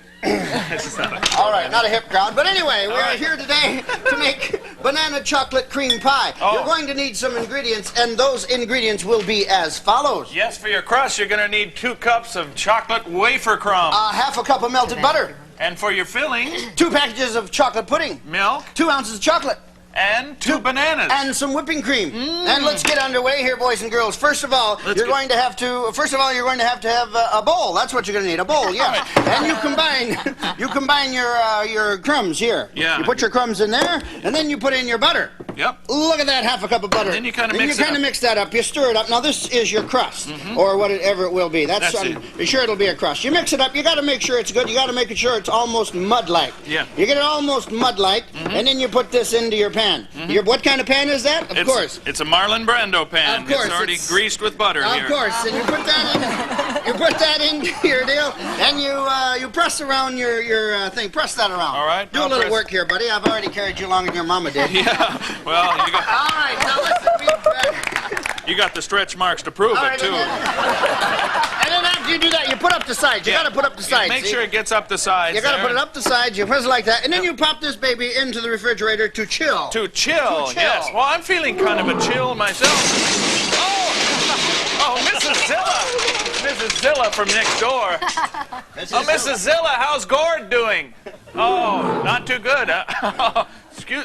All right, not a hip crowd, but anyway, we're right. here today to make banana chocolate cream pie. Oh. You're going to need some ingredients, and those ingredients will be as follows. Yes, for your crust, you're going to need 2 cups of chocolate wafer crumb. Half a cup of melted butter, And for your filling, 2 packages of chocolate pudding, milk 2 ounces of chocolate, and 2 bananas. and some whipping cream. And let's get underway here, boys and girls. First of all, you're going to have to have a bowl. That's what you're going to need, a bowl, yeah. And you combine your crumbs here. Yeah. You put your crumbs in there, and then you put in your butter. Yep. Look at that, half a cup of butter. Then you kinda Then mix you it kinda up. mix that up. You stir it up. Now this is your crust, or whatever it will be. That's it. Be sure it'll be a crust. You mix it up. You got to make sure it's good. You got to make sure it's almost mud-like. Yeah. You get it almost mud-like, and then you put this into your pan. What kind of pan is that? Of course. It's a Marlin Brando pan. Of course, It's already it's- greased with butter Of here. course, and you put that in. You put that into your deal, and you press around your thing. Press that around. All right, Do a I'll little press- work here, buddy. I've already carried you longer than your mama did. Yeah. Well, All right, now listen. you got the stretch marks to prove All it, right, too. and then after you do that, you put up the sides. You Yeah. got to put up the sides. Make see? sure it gets up the sides. You got to there. put it up the sides. You press it like that, and then you pop this baby into the refrigerator to chill. To chill, To chill. yes. Well, I'm feeling kind of a chill myself. Oh, Mrs. Zilla. Mrs. Zilla from next door. Oh, Mrs. Zilla, how's Gord doing? Oh, not too good. Huh?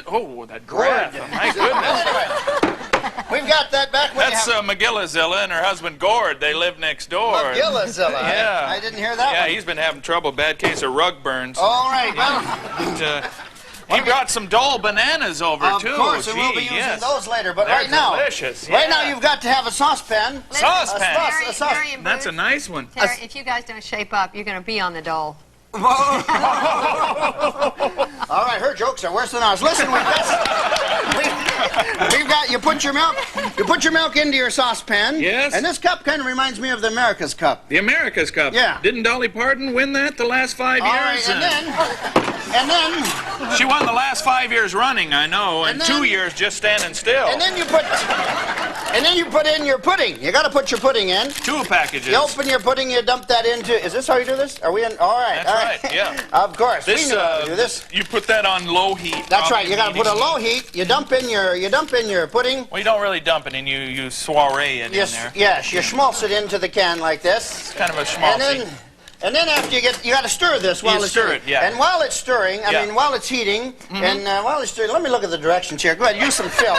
Oh, that graph. My goodness. We've got that back. That's McGilla Zilla and her husband Gord. They live next door. Gillazilla. Yeah. I didn't hear that Yeah, one. he's been having trouble. Bad case of rug burns. All right, well, He brought some Dole bananas over, of too. course, and we'll be Gee, using yes. those later. But They're right now, delicious, right now yeah. you've got to have a saucepan. Saucepan. Terry, a sauce- Terry and That's a Bruce, nice one. Terry, if you guys don't shape up, you're going to be on the dole. All right, her jokes are worse than ours. Listen, we've got you put your milk into your saucepan. Yes. And this cup kind of reminds me of the America's Cup. The America's Cup. Yeah. Didn't Dolly Parton win that the last 5 All right, years? and then She won the last 5 years running, I know, and And then- 2 years just standing still. you put in your pudding. You got to put your pudding in. 2 packages. You open your pudding, you dump that into. Is this how you do this? Are we in? All right. That's all right, yeah. Of course. This, we know how to do this. You put that on low heat. That's right. probably You got to put a heating. low heat. You dump in your pudding. Well, you don't really dump it in. You soiree it in there. Yes, you schmaltz it into the can like this. It's kind of a small And then after you got to stir this while You it's stir stirring. it, yeah. And while it's stirring, Yeah. while it's heating, and while it's stirring, let me look at the directions here. Go ahead, use some fill.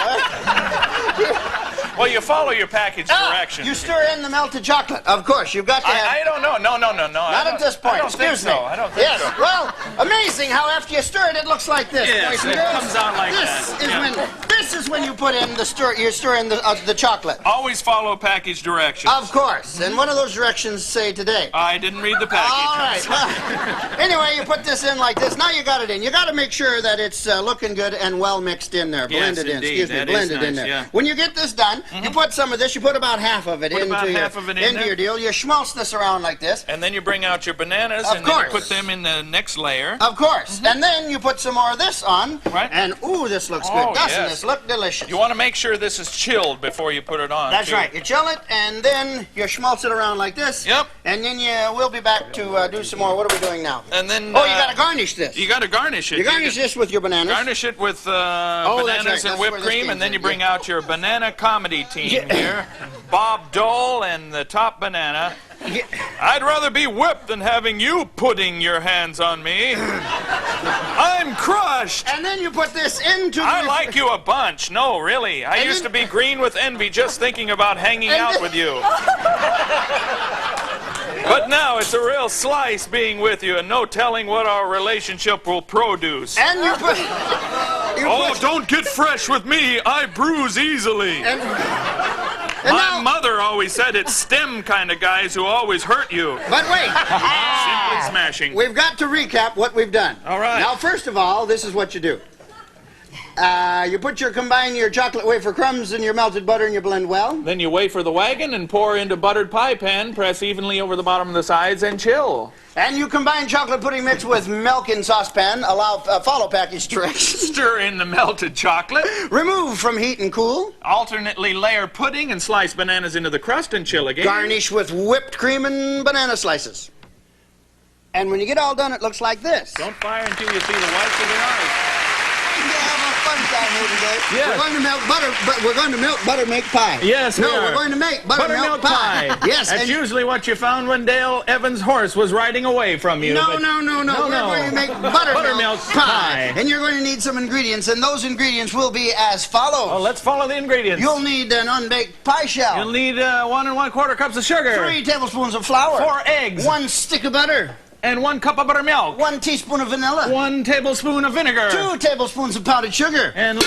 Well, you follow your package directions. You stir in the melted chocolate. Of course, you've got to have. I don't know. No. Not at this point. I don't think Excuse so. me. I don't think yes. so. Well, amazing how after you stir it, it looks like this. Yes, boys and it girls. comes out like this that. Is Yeah. this is when you put in the stir. You stir in the chocolate. Always follow package directions. Of course. And what do those directions say today? I didn't read the package. All right. Well, anyway, you put this in like this. Now you got it in. You got to make sure that it's looking good and well mixed in there. Yes, Blended in. indeed. Excuse me. That is Blended in nice, there. yeah. When you get this done, you put some of this. You put about half of it Put about into half of it in there. your deal. You schmaltz this around like this. And then you bring out your bananas Of and then you course. put them in the next layer. Of course. And then you put some more of this on. Right. And ooh, this looks Oh, good. Doesn't yes. this look delicious? You want to make sure this is chilled before you put it on. That's too. right. You chill it, and then you schmaltz it around like this. Yep. And then we'll be back to do some more. What are we doing now? And then Oh, you got to garnish this. You got to garnish it. You garnish this with your bananas. Garnish it with that's bananas right. and That's whipped where this cream, came and then you from, bring yeah. out your banana comedy team Yeah. here. Bob Dole and the top banana. I'd rather be whipped than having you putting your hands on me. I'm crushed. And then you put this into the... I like you a bunch. No, really. I used to be green with envy just thinking about hanging out with you. But now it's a real slice being with you, and no telling what our relationship will produce. And you put... Don't get fresh with me. I bruise easily. My mother always said it's STEM kind of guys who always hurt you. But wait. Simply smashing. We've got to recap what we've done. All right. Now, first of all, this is what you do. You combine your chocolate wafer crumbs and your melted butter and you blend well. Then you wafer the wagon and pour into buttered pie pan, press evenly over the bottom of the sides, and chill. And you combine chocolate pudding mix with milk in saucepan. Follow package directions. Stir in the melted chocolate. Remove from heat and cool. Alternately layer pudding and slice bananas into the crust and chill again. Garnish with whipped cream and banana slices. And when you get all done, it looks like this. Don't fire until you see the whites of the eyes. Fun time here today. Yes. We're going to milk buttermilk pie. Yes, no, we're going to make buttermilk pie. Yes, that's usually what you found when Dale Evans' horse was riding away from you. No. We're going to make buttermilk pie. And you're going to need some ingredients, and those ingredients will be as follows. Oh, let's follow the ingredients. You'll need an unbaked pie shell. You'll need 1 1/4 cups of sugar. 3 tablespoons of flour. 4 eggs. 1 stick of butter. And 1 cup of buttermilk. 1 teaspoon of vanilla. 1 tablespoon of vinegar. 2 tablespoons of powdered sugar. And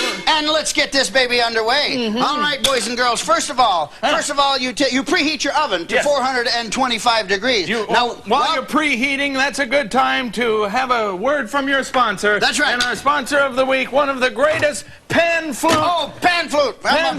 let's get this baby underway. All right, boys and girls. First of all, you preheat your oven to 425 degrees. While you're preheating, that's a good time to have a word from your sponsor. That's right. And our sponsor of the week, one of the greatest pan flute. Oh, pan flute. Pan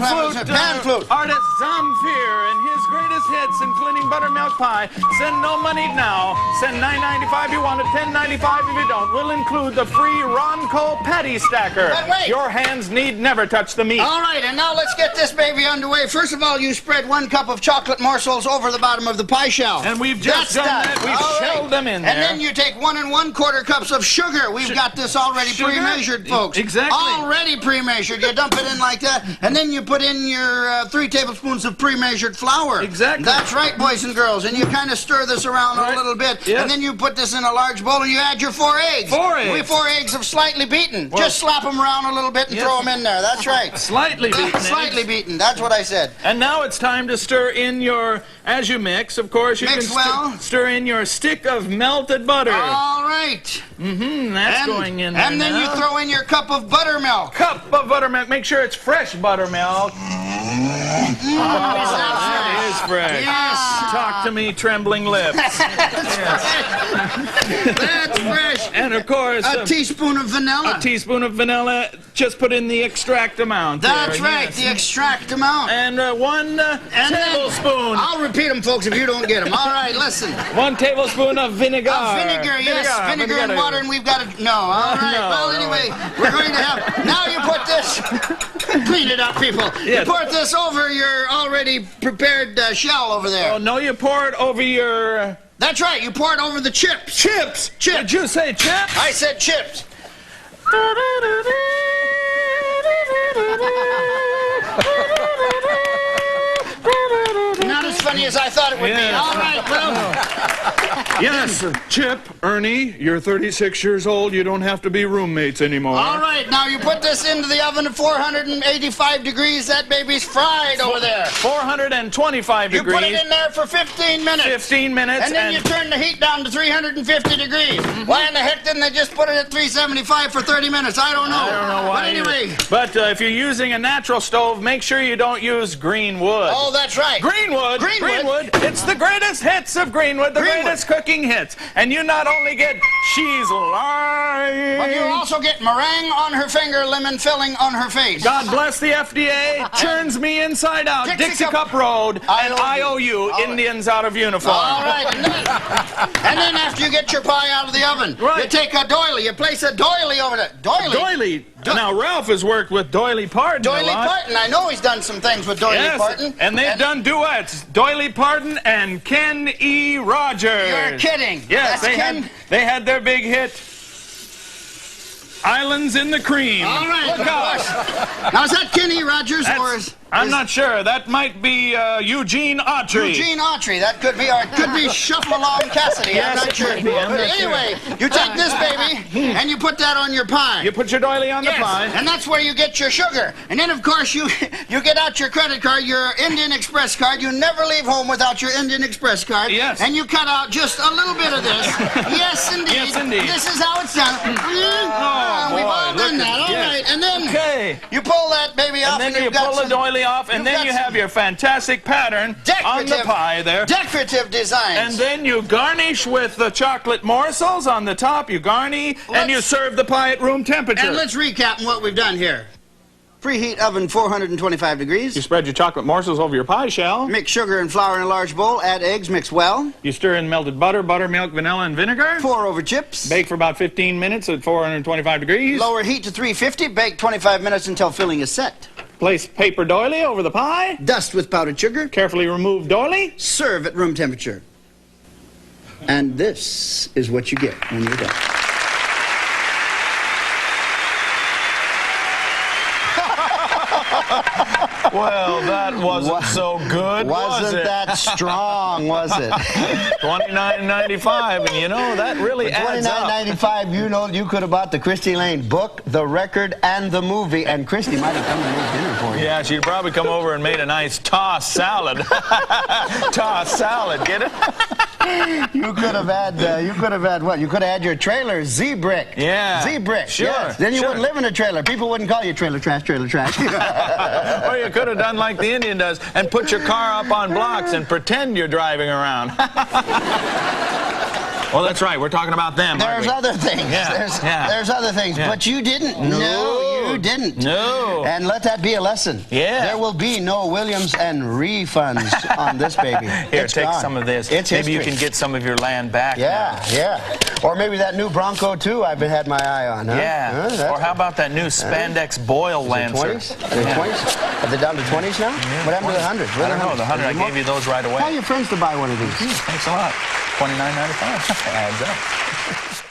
flute. Artist Zamfir and his greatest hits, including Buttermilk Pie. Send no money now. Send $9.95 if you want it, $10.95 if you don't. We'll include the free Ronco patty stacker. But wait. Your hands need never touch the meat. All right, and now let's get this baby underway. First of all, you spread 1 cup of chocolate morsels over the bottom of the pie shell. And we've just done that. We've shelled them in there. And then you take 1 1/4 cups of sugar. We've got this already pre-measured, folks. Exactly. Already pre-measured. You dump it in like that, and then you put in your 3 tablespoons of pre-measured flour. Exactly. That's right, boys and girls. And you kind of stir this around a little bit. Yes. And then you put this in a large bowl, and you add your 4 eggs. 4 eggs. 4 eggs of slightly beaten. Just slap them around a little bit and throw them in there. That's right. Slightly beaten. Slightly beaten. That's what I said. And now it's time to stir in your, as you mix, of course, you Mix can well. stir in your stick of melted butter. All right. That's going in there. And then you throw in your cup of buttermilk. Cup of buttermilk. Make sure it's fresh buttermilk. That is fresh. Yes. Talk to me, trembling lips. That's fresh. And of course, A teaspoon of vanilla. a teaspoon of vanilla. Just put in the extract amount. That's there. right, Yes. the extract amount. And 1 And then- tablespoon. I'll repeat them, folks, if you don't get them. All right, listen. 1 tablespoon of vinegar. Vinegar, yes. Vinegar and water, and we've got to... No, all right. No, well, no. anyway, we're going to have... Now you put this... Clean it up, people. Yes. You pour this over your already prepared shell over there. Oh, no, you pour it over your... That's right, you pour it over the chips. Chips. Did you say chips? I said chips. Not as funny as I thought it would be. Yes. All right, well... Yes, Chip, Ernie, you're 36 years old. You don't have to be roommates anymore. All right, now you put this into the oven at 485 degrees. That baby's fried over there. 425 You degrees. put it in there for 15 minutes. 15 minutes. And then you turn the heat down to 350 degrees. Why in the heck didn't they just put it at 375 for 30 minutes? I don't know. I don't know why. But anyway. But if you're using a natural stove, make sure you don't use green wood. Oh, that's right. Greenwood. It's the greatest hits of Greenwood, the greatest cooking hits. And you not only get she's lying, But you also get meringue on her finger, lemon filling on her face. God bless the FDA, turns me inside out. Dixie Cup Road and IOU, Indians out of uniform. All right, and then after you get your pie out of the oven, you take a doily, you place a doily over it. Doily. Now, Ralph has worked with Doily Parton a Doily lot. Parton, I know he's done some things with Doily Parton. And they've done duets. Doily Parton and Ken E. Rogers. You're kidding. Yes, That's they had their big hit, Islands in the Cream. All right. Look out. Now, is that Kenny Rogers or yours? I'm not sure. That might be Eugene Autry. Eugene Autry. That could be, or it could be Shuffle Along Cassidy. Yes, I'm not it sure. could be. I'm But not sure. anyway, you take this baby and you put that on your pie. You put your doily on the Yes, pie. and that's where you get your sugar. And then, of course, you get out your credit card, your Indian Express card. You never leave home without your Indian Express card. Yes. And you cut out just a little bit of this. Yes, indeed. Yes, indeed. This is how it's done. We've all done that. All right. And then you pull that baby off, And then you you've got pull the some- doily off, and you've then got you some have your fantastic pattern on the pie there. Decorative designs. And then you garnish with the chocolate morsels on the top. You garnish, and you serve the pie at room temperature. And let's recap what we've done here. Preheat oven 425 degrees. You spread your chocolate morsels over your pie shell. Mix sugar and flour in a large bowl. Add eggs. Mix well. You stir in melted butter, buttermilk, vanilla, and vinegar. Pour over chips. Bake for about 15 minutes at 425 degrees. Lower heat to 350. Bake 25 minutes until filling is set. Place paper doily over the pie. Dust with powdered sugar. Carefully remove doily. Serve at room temperature. And this is what you get when you're done. Well, that wasn't so good, was Wasn't it? that strong, was it? $29.95, and you know, that really adds up. $29.95, you know, you could have bought the Christy Lane book, the record, and the movie, and Christy might have come and made dinner for you. Yeah, she'd probably come over and made a nice tossed salad. Tossed salad, get it? You could have had what? You could have had your trailer Z-Brick. Yeah. Z-Brick. Sure, Yes. Then you sure. wouldn't live in a trailer. People wouldn't call you trailer trash, trailer trash. Or you could have done like the Indian does and put your car up on blocks and pretend you're driving around. Well, that's right. We're talking about them, aren't There's we? other things. Yeah, There's other things. Yeah. But you didn't. No, you didn't. No. And let that be a lesson. Yeah. There will be no Williams and refunds on this baby. Here, It's take gone. some of this. It's Maybe you history. can get some of your land back Yeah, now. yeah. Or maybe that new Bronco, too, I've had my eye on, huh? Yeah. Huh? That's- Or how about that new spandex boil Lancer? 20s? Are they 20s? Are they down to 20s now? What happened to the 100s? I don't know. The 100, I gave you those right away. Tell your friends to buy one of these. Thanks a lot. $29.95. Adds up.